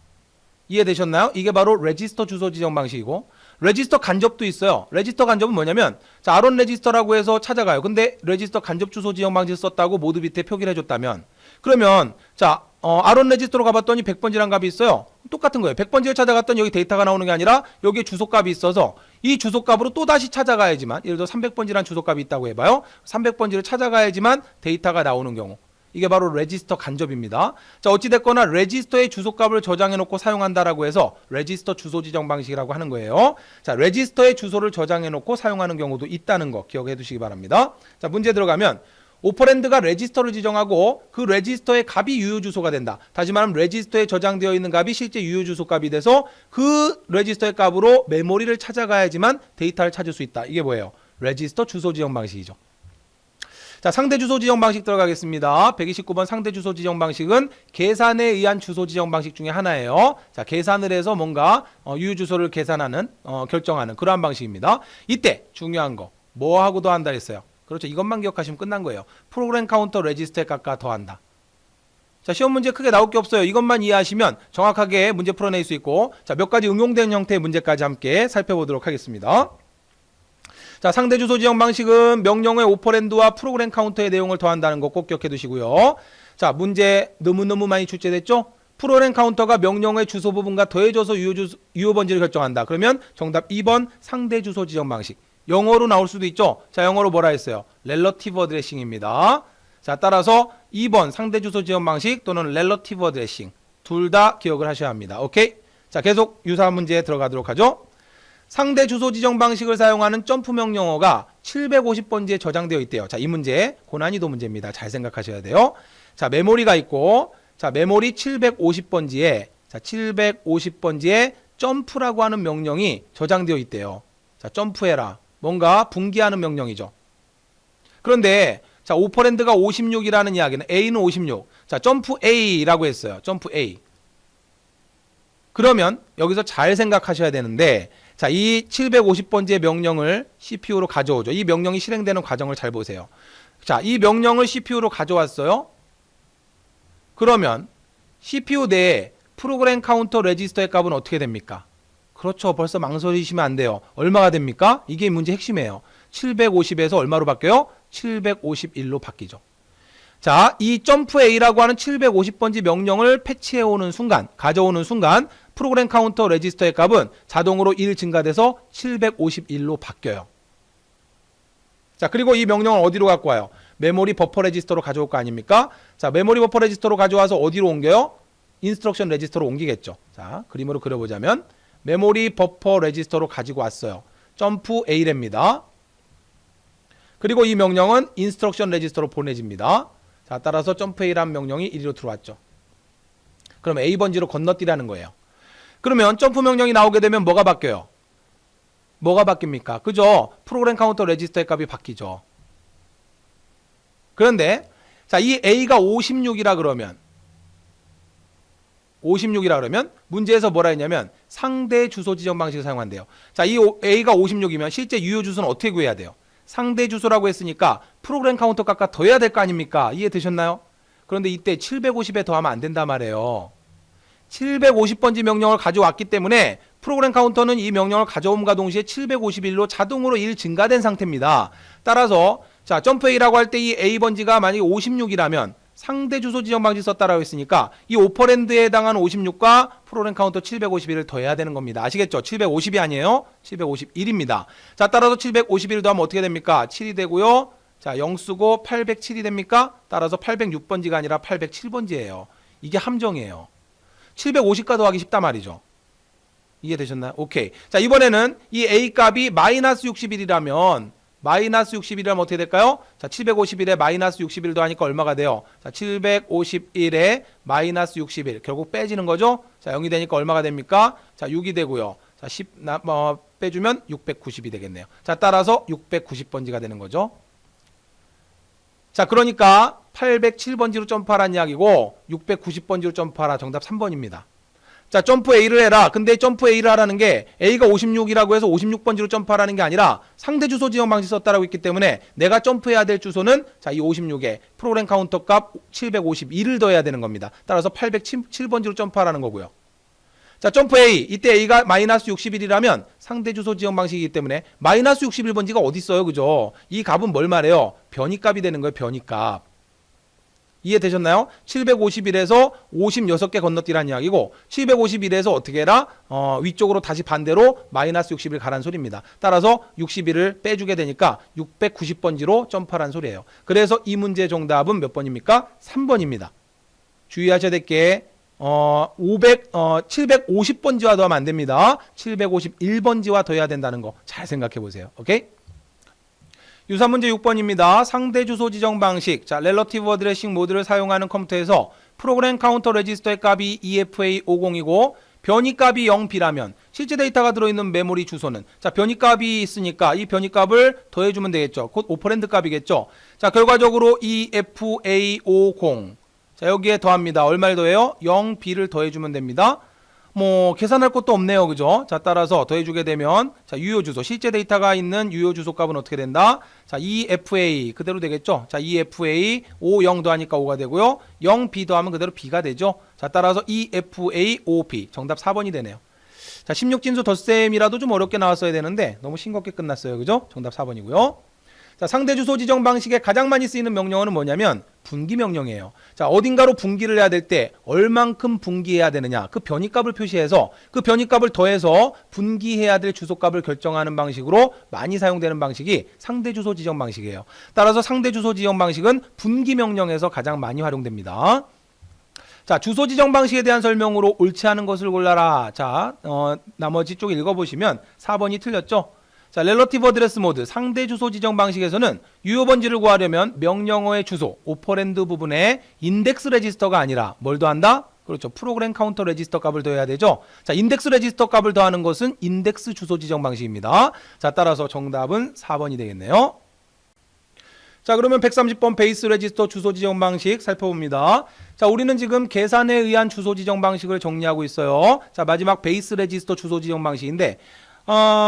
이해되셨나요? 이게 바로 레지스터 주소 지정 방식이고, 레지스터 간접도 있어요. 레지스터 간접은 뭐냐면, 자, r1 레지스터라고 해서 찾아가요. 근데 레지스터 간접 주소 지정 방식 썼다고 모두 밑에 표기를 해줬다면, 그러면 자, r1 레지스터로 가봤더니 100번지라는 값이 있어요. 똑같은 거예요. 100번지를 찾아갔더니 여기 데이터가 나오는 게 아니라 여기에 주소값이 있어서 이 주소값으로 또 다시 찾아가야지만, 예를 들어 300번지라는 주소값이 있다고 해봐요. 300번지를 찾아가야지만 데이터가 나오는 경우, 이게 바로 레지스터 간접입니다. 자, 어찌됐거나 레지스터의 주소값을 저장해 놓고 사용한다라고 해서 레지스터 주소 지정 방식이라고 하는 거예요. 자, 레지스터의 주소를 저장해 놓고 사용하는 경우도 있다는 거 기억해 두시기 바랍니다. 자, 문제 들어가면 오퍼랜드가 레지스터를 지정하고 그 레지스터의 값이 유효 주소가 된다. 다시 말하면 레지스터에 저장되어 있는 값이 실제 유효 주소 값이 돼서 그 레지스터의 값으로 메모리를 찾아가야지만 데이터를 찾을 수 있다. 이게 뭐예요? 레지스터 주소 지정 방식이죠. 자, 상대 주소 지정 방식 들어가겠습니다. 129번 상대 주소 지정 방식은 계산에 의한 주소 지정 방식 중에 하나예요. 자, 계산을 해서 뭔가 유효 주소를 계산하는 결정하는 그러한 방식입니다. 이때 중요한 거 뭐 하고 더한다 했어요? 그렇죠. 이것만 기억하시면 끝난 거예요. 프로그램 카운터 레지스터에 깎아 더한다. 자, 시험 문제 크게 나올 게 없어요. 이것만 이해하시면 정확하게 문제 풀어낼 수 있고, 자, 몇 가지 응용된 형태의 문제까지 함께 살펴보도록 하겠습니다. 자, 상대 주소 지정 방식은 명령어의 오퍼랜드와 프로그램 카운터의 내용을 더한다는 거 꼭 기억해 두시고요. 자, 문제 너무너무 많이 출제됐죠? 프로그램 카운터가 명령어의 주소 부분과 더해져서 유효 번지를 결정한다. 그러면 정답 2번 상대 주소 지정 방식. 영어로 나올 수도 있죠? 자, 영어로 뭐라 했어요? relative addressing입니다. 자, 따라서 2번 상대 주소 지정 방식 또는 relative addressing 둘 다 기억을 하셔야 합니다. 오케이? 자, 계속 유사한 문제에 들어가도록 하죠. 상대 주소 지정 방식을 사용하는 점프 명령어가 750번지에 저장되어 있대요. 자, 이 문제 고난이도 문제입니다. 잘 생각하셔야 돼요. 자, 메모리가 있고, 자, 메모리 750번지에, 자, 750번지에 점프라고 하는 명령이 저장되어 있대요. 자, 점프해라. 뭔가 분기하는 명령이죠. 그런데 자, 오퍼랜드가 56이라는 이야기는 A는 56. 자, 점프 A라고 했어요. 점프 A. 그러면 여기서 잘 생각하셔야 되는데, 자, 이 750번지의 명령을 CPU로 가져오죠. 이 명령이 실행되는 과정을 잘 보세요. 자, 이 명령을 CPU로 가져왔어요. 그러면 CPU 내에 프로그램 카운터 레지스터의 값은 어떻게 됩니까? 그렇죠. 벌써 망설이시면 안 돼요. 얼마가 됩니까? 이게 문제 핵심이에요. 750에서 얼마로 바뀌어요? 751로 바뀌죠. 자, 이 점프 A라고 하는 750번지 명령을 패치해오는 순간, 가져오는 순간 프로그램 카운터 레지스터의 값은 자동으로 1 증가돼서 751로 바뀌어요. 자, 그리고 이 명령을 어디로 갖고 와요? 메모리 버퍼 레지스터로 가져올 거 아닙니까? 자, 메모리 버퍼 레지스터로 가져와서 어디로 옮겨요? 인스트럭션 레지스터로 옮기겠죠. 자, 그림으로 그려보자면 메모리 버퍼 레지스터로 가지고 왔어요. 점프 A랍니다. 그리고 이 명령은 인스트럭션 레지스터로 보내집니다. 자, 따라서 점프 A라는 명령이 이리로 들어왔죠. 그럼 A번지로 건너뛰라는 거예요. 그러면 점프 명령이 나오게 되면 뭐가 바뀌어요? 뭐가 바뀝니까? 그죠? 프로그램 카운터 레지스터의 값이 바뀌죠. 그런데 자, 이 A가 56이라 그러면 문제에서 뭐라 했냐면 상대 주소 지정 방식을 사용한대요. 자, 이 A가 56이면 실제 유효 주소는 어떻게 구해야 돼요? 상대 주소라고 했으니까 프로그램 카운터 값과 더해야 될 거 아닙니까? 이해되셨나요? 그런데 이때 750에 더하면 안 된단 말이에요. 750번지 명령을 가져왔기 때문에 프로그램 카운터는 이 명령을 가져옴과 동시에 751로 자동으로 1 증가된 상태입니다. 따라서 자, 점프 A라고 할 때 이 A번지가 만약에 56이라면 상대 주소 지정 방식 썼다라고 했으니까 이 오퍼랜드에 해당하는 56과 프로그램 카운터 751을 더해야 되는 겁니다. 아시겠죠? 750이 아니에요. 751입니다. 자, 따라서 751 더하면 어떻게 됩니까? 7이 되고요. 자, 0 쓰고 807이 됩니까? 따라서 806번지가 아니라 807번지예요. 이게 함정이에요. 750과 더하기 쉽단 말이죠. 이해되셨나요? 오케이. 자, 이번에는 이 A 값이 마이너스 61이라면 마이너스 61이라면 어떻게 될까요? 자, 751에 마이너스 61 더하니까 얼마가 돼요? 자, 751에 마이너스 61 결국 빼지는 거죠? 자, 0이 되니까 얼마가 됩니까? 자, 6이 되고요. 자, 10 빼주면 690이 되겠네요. 자, 따라서 690번지가 되는 거죠. 자, 그러니까 807번지로 점프하라는 이야기고 690번지로 점프하라. 정답 3번입니다. 자, 점프 A를 해라. 근데 점프 A를 하라는 게 A가 56이라고 해서 56번지로 점프하라는 게 아니라 상대 주소 지정 방식 썼다라고 했기 때문에 내가 점프해야 될 주소는 자, 이 56에 프로그램 카운터 값 752를 더해야 되는 겁니다. 따라서 807번지로 점프하라는 거고요. 자, 점프 A. 이때 A가 마이너스 61이라면 상대 주소 지정 방식이기 때문에 마이너스 61번지가 어디 있어요? 그죠? 이 값은 뭘 말해요? 변이값이 되는 거예요. 변이값. 이해되셨나요? 751에서 56개 건너뛰라는 이야기고 751에서 어떻게 해라? 위쪽으로 다시 반대로 마이너스 60을 가란 소리입니다. 따라서 61을 빼주게 되니까 690번지로 점프하란 소리예요. 그래서 이 문제 정답은 몇 번입니까? 3번입니다. 주의하셔야 될 게 750번지와 더하면 안 됩니다. 751번지와 더해야 된다는 거 잘 생각해 보세요. 오케이? 유사 문제 6번입니다. 상대 주소 지정 방식. 자, 렐러티브 어드레싱 모드를 사용하는 컴퓨터에서 프로그램 카운터 레지스터의 값이 EFA50이고 변이값이 0B라면 실제 데이터가 들어있는 메모리 주소는 자, 변이값이 있으니까 이 변이값을 더해주면 되겠죠. 곧 오퍼랜드 값이겠죠. 자, 결과적으로 EFA50 자, 여기에 더합니다. 얼마를 더해요? 0B를 더해주면 됩니다. 뭐 계산할 것도 없네요. 그죠? 자, 따라서 더해주게 되면 자, 유효 주소 실제 데이터가 있는 유효 주소 값은 어떻게 된다? 자, EFA 그대로 되겠죠? 자, EFA 50 더하니까 5가 되고요. 0B 더하면 그대로 B가 되죠. 자, 따라서 EFA 5B 정답 4번이 되네요. 자, 16진수 덧셈이라도 좀 어렵게 나왔어야 되는데 너무 싱겁게 끝났어요. 그죠? 정답 4번이고요. 자, 상대 주소 지정 방식에 가장 많이 쓰이는 명령어는 뭐냐면 분기 명령이에요. 자, 어딘가로 분기를 해야 될 때 얼만큼 분기해야 되느냐 그 변이값을 표시해서 그 변이값을 더해서 분기해야 될 주소값을 결정하는 방식으로 많이 사용되는 방식이 상대 주소 지정 방식이에요. 따라서 상대 주소 지정 방식은 분기 명령에서 가장 많이 활용됩니다. 자, 주소 지정 방식에 대한 설명으로 옳지 않은 것을 골라라. 자, 나머지 쪽 읽어보시면 4번이 틀렸죠. 자, 렐러티브 어드레스 모드 상대 주소 지정 방식에서는 유효 번지를 구하려면 명령어의 주소, 오퍼랜드 부분에 인덱스 레지스터가 아니라 뭘 더한다? 그렇죠. 프로그램 카운터 레지스터 값을 더해야 되죠. 자, 인덱스 레지스터 값을 더하는 것은 인덱스 주소 지정 방식입니다. 자, 따라서 정답은 4번이 되겠네요. 자, 그러면 130번 베이스 레지스터 주소 지정 방식 살펴봅니다. 자, 우리는 지금 계산에 의한 주소 지정 방식을 정리하고 있어요. 자, 마지막 베이스 레지스터 주소 지정 방식인데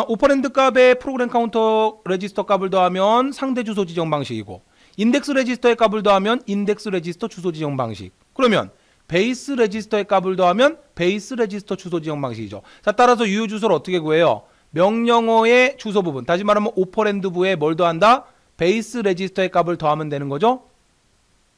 오퍼랜드 값에 프로그램 카운터 레지스터 값을 더하면 상대 주소 지정 방식이고 인덱스 레지스터의 값을 더하면 인덱스 레지스터 주소 지정 방식. 그러면 베이스 레지스터의 값을 더하면 베이스 레지스터 주소 지정 방식이죠. 자, 따라서 유효 주소를 어떻게 구해요? 명령어의 주소 부분, 다시 말하면 오퍼랜드부에 뭘 더한다? 베이스 레지스터의 값을 더하면 되는 거죠.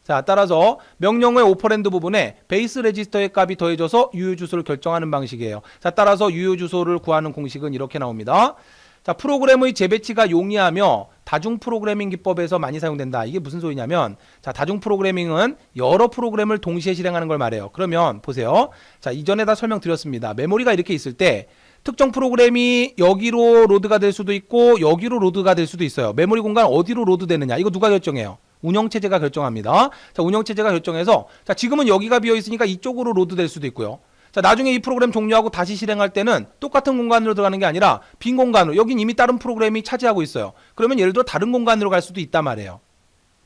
자, 따라서 명령어의 오퍼랜드 부분에 베이스 레지스터의 값이 더해져서 유효 주소를 결정하는 방식이에요. 자, 따라서 유효 주소를 구하는 공식은 이렇게 나옵니다. 자, 프로그램의 재배치가 용이하며 다중 프로그래밍 기법에서 많이 사용된다. 이게 무슨 소리냐면 자, 다중 프로그래밍은 여러 프로그램을 동시에 실행하는 걸 말해요. 그러면 보세요. 자, 이전에 다 설명드렸습니다. 메모리가 이렇게 있을 때 특정 프로그램이 여기로 로드가 될 수도 있고 여기로 로드가 될 수도 있어요. 메모리 공간 어디로 로드되느냐 이거 누가 결정해요? 운영체제가 결정합니다. 자, 운영체제가 결정해서 자, 지금은 여기가 비어있으니까 이쪽으로 로드될 수도 있고요. 자, 나중에 이 프로그램 종료하고 다시 실행할 때는 똑같은 공간으로 들어가는 게 아니라 빈 공간으로 여긴 이미 다른 프로그램이 차지하고 있어요. 그러면 예를 들어 다른 공간으로 갈 수도 있단 말이에요.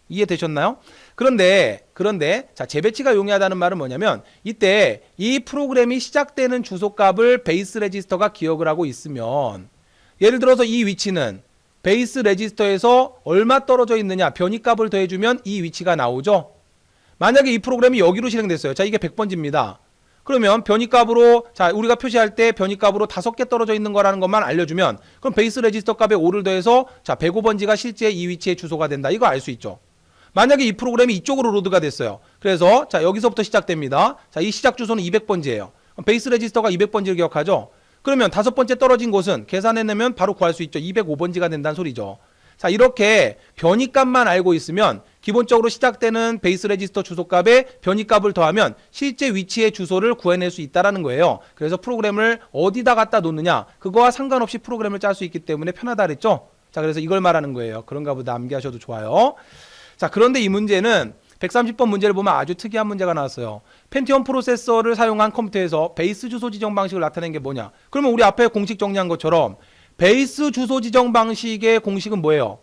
이해되셨나요? 그런데 자, 재배치가 용이하다는 말은 뭐냐면 이때 이 프로그램이 시작되는 주소값을 베이스 레지스터가 기억을 하고 있으면 예를 들어서 이 위치는 베이스 레지스터에서 얼마 떨어져 있느냐 변이값을 더해주면 이 위치가 나오죠. 만약에 이 프로그램이 여기로 실행됐어요. 자, 이게 100번지입니다. 그러면 변이값으로 자, 우리가 표시할 때 변이값으로 5개 떨어져 있는 거라는 것만 알려주면 그럼 베이스 레지스터 값에 5를 더해서 자, 105번지가 실제 이 위치의 주소가 된다. 이거 알 수 있죠. 만약에 이 프로그램이 이쪽으로 로드가 됐어요. 그래서 자 여기서부터 시작됩니다. 자, 이 시작 주소는 200번지예요. 베이스 레지스터가 200번지를 기억하죠. 그러면 다섯 번째 떨어진 곳은 계산해내면 바로 구할 수 있죠. 205번지가 된다는 소리죠. 자, 이렇게 변이값만 알고 있으면 기본적으로 시작되는 베이스 레지스터 주소값에 변이값을 더하면 실제 위치의 주소를 구해낼 수 있다는 거예요. 그래서 프로그램을 어디다 갖다 놓느냐 그거와 상관없이 프로그램을 짤 수 있기 때문에 편하다 그랬죠. 자, 그래서 이걸 말하는 거예요. 그런가 보다 암기하셔도 좋아요. 자, 그런데 이 문제는 130번 문제를 보면 아주 특이한 문제가 나왔어요. 펜티엄 프로세서를 사용한 컴퓨터에서 베이스 주소 지정 방식을 나타낸 게 뭐냐. 그러면 우리 앞에 공식 정리한 것처럼 베이스 주소 지정 방식의 공식은 뭐예요?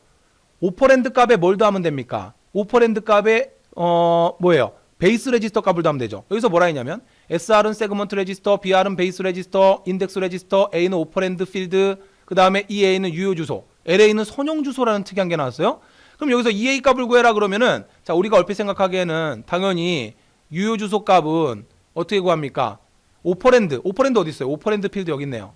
오퍼랜드 값에 뭘 더하면 됩니까? 오퍼랜드 값에 뭐예요? 베이스 레지스터 값을 더하면 되죠. 여기서 뭐라 했냐면 SR은 세그먼트 레지스터, BR은 베이스 레지스터, 인덱스 레지스터, A는 오퍼랜드 필드, 그 다음에 EA는 유효 주소, LA는 선용 주소라는 특이한 게 나왔어요. 그럼 여기서 EA 값을 구해라 그러면은 자 우리가 얼핏 생각하기에는 당연히 유효 주소 값은 어떻게 구합니까? 오퍼랜드 어디 있어요? 오퍼랜드 필드 여기 있네요.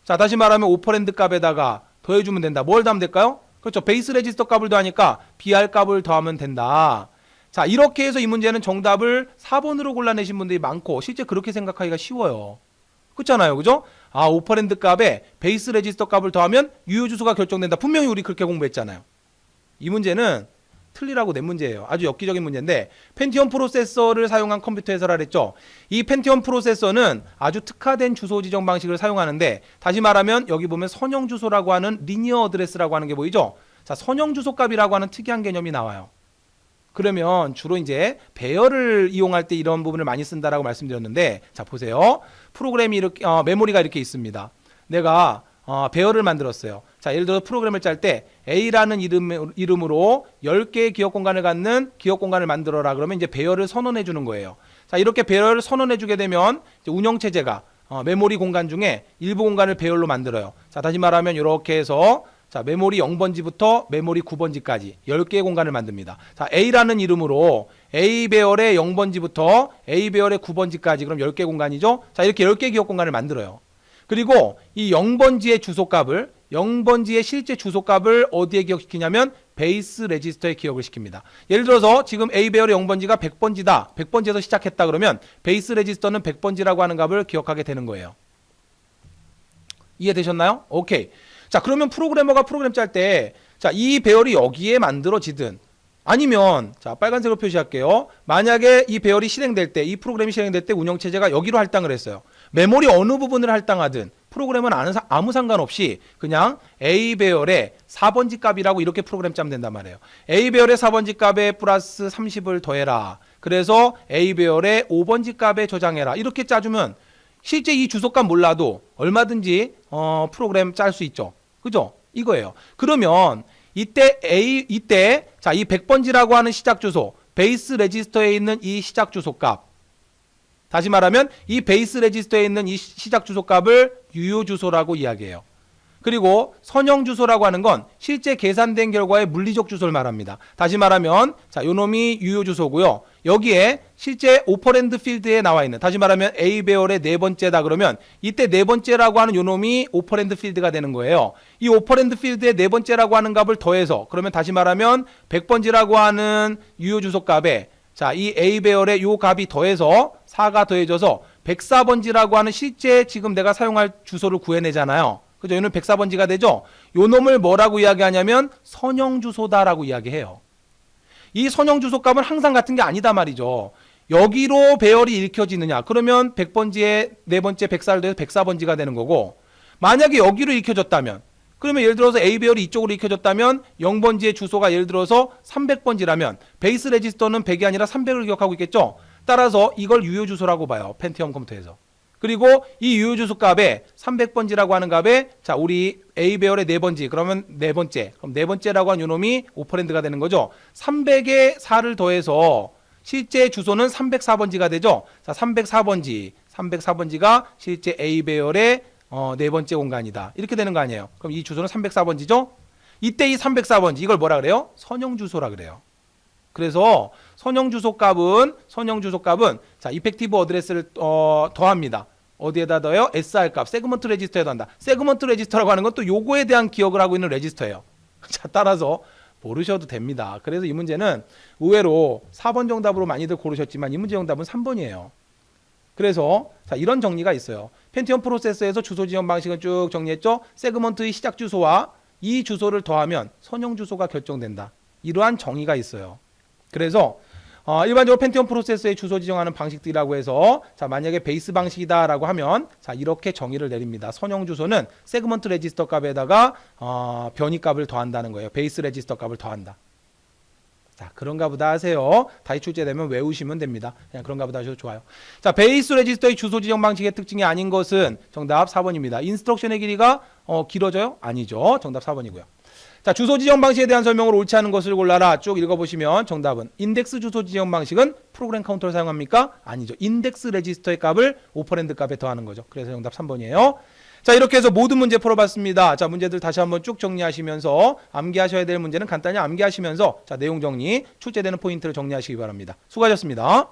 자, 다시 말하면 오퍼랜드 값에다가 더해주면 된다. 뭘 더하면 될까요? 그렇죠. 베이스 레지스터 값을 더하니까 BR 값을 더하면 된다. 자, 이렇게 해서 이 문제는 정답을 4번으로 골라내신 분들이 많고 실제 그렇게 생각하기가 쉬워요. 그렇잖아요. 그죠? 아, 오퍼랜드 값에 베이스 레지스터 값을 더하면 유효 주소가 결정된다. 분명히 우리 그렇게 공부했잖아요. 이 문제는 틀리라고 낸 문제예요. 아주 엽기적인 문제인데 펜티엄 프로세서를 사용한 컴퓨터에서라 그랬죠. 이 펜티엄 프로세서는 아주 특화된 주소 지정 방식을 사용하는데 다시 말하면 여기 보면 선형 주소라고 하는 리니어 어드레스라고 하는 게 보이죠. 자, 선형 주소 값이라고 하는 특이한 개념이 나와요. 그러면 주로 이제 배열을 이용할 때 이런 부분을 많이 쓴다라고 말씀드렸는데 자, 보세요. 프로그램이 이렇게 메모리가 이렇게 있습니다. 내가 배열을 만들었어요. 자, 예를 들어 프로그램을 짤 때 A라는 이름으로 10개의 기억 공간을 갖는 기억 공간을 만들어라 그러면 이제 배열을 선언해 주는 거예요. 자, 이렇게 배열을 선언해 주게 되면 이제 운영 체제가 메모리 공간 중에 일부 공간을 배열로 만들어요. 자, 다시 말하면 이렇게 해서 자, 메모리 0번지부터 메모리 9번지까지 10개의 공간을 만듭니다. 자, A라는 이름으로 A 배열의 0번지부터 A 배열의 9번지까지 그럼 10개 공간이죠. 자, 이렇게 10개 기억 공간을 만들어요. 그리고 이 0번지의 주소값을 0번지의 실제 주소값을 어디에 기억시키냐면 베이스 레지스터에 기억을 시킵니다. 예를 들어서 지금 A 배열의 0번지가 100번지다. 100번지에서 시작했다 그러면 베이스 레지스터는 100번지라고 하는 값을 기억하게 되는 거예요. 이해되셨나요? 오케이. 자, 그러면 프로그래머가 프로그램 짤 때 자, 이 배열이 여기에 만들어지든 아니면 자, 빨간색으로 표시할게요. 만약에 이 배열이 실행될 때 이 프로그램이 실행될 때 운영체제가 여기로 할당을 했어요. 메모리 어느 부분을 할당하든 프로그램은 아무 상관없이 그냥 A 배열의 4번지 값이라고 이렇게 프로그램 짜면 된단 말이에요. A 배열의 4번지 값에 플러스 30을 더해라. 그래서 A 배열의 5번지 값에 저장해라. 이렇게 짜주면 실제 이 주소값 몰라도 얼마든지 프로그램 짤 수 있죠. 그죠? 이거예요. 그러면 이때 자, 이 100번지라고 하는 시작 주소, 베이스 레지스터에 있는 이 시작 주소 값. 다시 말하면 이 베이스 레지스터에 있는 이 시작 주소 값을 유효 주소라고 이야기해요. 그리고 선형 주소라고 하는 건 실제 계산된 결과의 물리적 주소를 말합니다. 다시 말하면 자, 요 놈이 유효 주소고요. 여기에 실제 오퍼랜드 필드에 나와 있는 다시 말하면 A 배열의 네 번째다 그러면 이때 네 번째라고 하는 요 놈이 오퍼랜드 필드가 되는 거예요. 이 오퍼랜드 필드의 네 번째라고 하는 값을 더해서 그러면 다시 말하면 100번지라고 하는 유효 주소 값에 자, 이 A 배열의 요 값이 더해서 4가 더해져서 104번지라고 하는 실제 지금 내가 사용할 주소를 구해내잖아요. 그죠? 얘는 104번지가 되죠? 요 놈을 뭐라고 이야기하냐면 선형 주소다라고 이야기해요. 이 선형 주소 값은 항상 같은 게 아니다 말이죠. 여기로 배열이 읽혀지느냐? 그러면 100번지에 네 번째 104를 더해서 104번지가 되는 거고 만약에 여기로 읽혀졌다면 그러면 예를 들어서 A 배열이 이쪽으로 읽혀졌다면 0번지의 주소가 예를 들어서 300번지라면 베이스 레지스터는 100이 아니라 300을 기억하고 있겠죠? 따라서 이걸 유효 주소라고 봐요. 펜티엄 컴퓨터에서. 그리고 이 유효 주소 값에 300번지라고 하는 값에 자, 우리 A 배열의 네 번지 그러면 네 번째. 그럼 네 번째라고 한 요놈이 오퍼랜드가 되는 거죠. 300에 4를 더해서 실제 주소는 304번지가 되죠. 자, 304번지가 실제 A 배열의 네 번째 공간이다. 이렇게 되는 거 아니에요. 그럼 이 주소는 304번지죠? 이때 이 304번지 이걸 뭐라 그래요? 선형 주소라 그래요. 그래서 선형 주소 값은 자, 이펙티브 어드레스를 더합니다. 어디에다 넣어요? SR 값, 세그먼트 레지스터에 더한다. 세그먼트 레지스터라고 하는 건 또 요거에 대한 기억을 하고 있는 레지스터예요. 자, 따라서 모르셔도 됩니다. 그래서 이 문제는 의외로 4번 정답으로 많이들 고르셨지만 이 문제 정답은 3번이에요. 그래서 자, 이런 정리가 있어요. 펜티엄 프로세서에서 주소 지정 방식은 쭉 정리했죠. 세그먼트의 시작 주소와 이 주소를 더하면 선형 주소가 결정된다. 이러한 정의가 있어요. 그래서 일반적으로 펜티엄 프로세서의 주소 지정하는 방식들이라고 해서 자, 만약에 베이스 방식이다라고 하면 자, 이렇게 정의를 내립니다. 선형 주소는 세그먼트 레지스터 값에다가 변이 값을 더한다는 거예요. 베이스 레지스터 값을 더한다. 자, 그런가 보다 하세요. 다시 출제되면 외우시면 됩니다. 그냥 그런가 보다 하셔도 좋아요. 자, 베이스 레지스터의 주소 지정 방식의 특징이 아닌 것은 정답 4번입니다. 인스트럭션의 길이가 길어져요? 아니죠. 정답 4번이고요. 자, 주소 지정 방식에 대한 설명을 옳지 않은 것을 골라라. 쭉 읽어보시면 정답은 인덱스 주소 지정 방식은 프로그램 카운터를 사용합니까? 아니죠. 인덱스 레지스터의 값을 오퍼랜드 값에 더하는 거죠. 그래서 정답 3번이에요. 자, 이렇게 해서 모든 문제 풀어봤습니다. 자, 문제들 다시 한번 쭉 정리하시면서 암기하셔야 될 문제는 간단히 암기하시면서 자, 내용 정리, 출제되는 포인트를 정리하시기 바랍니다. 수고하셨습니다.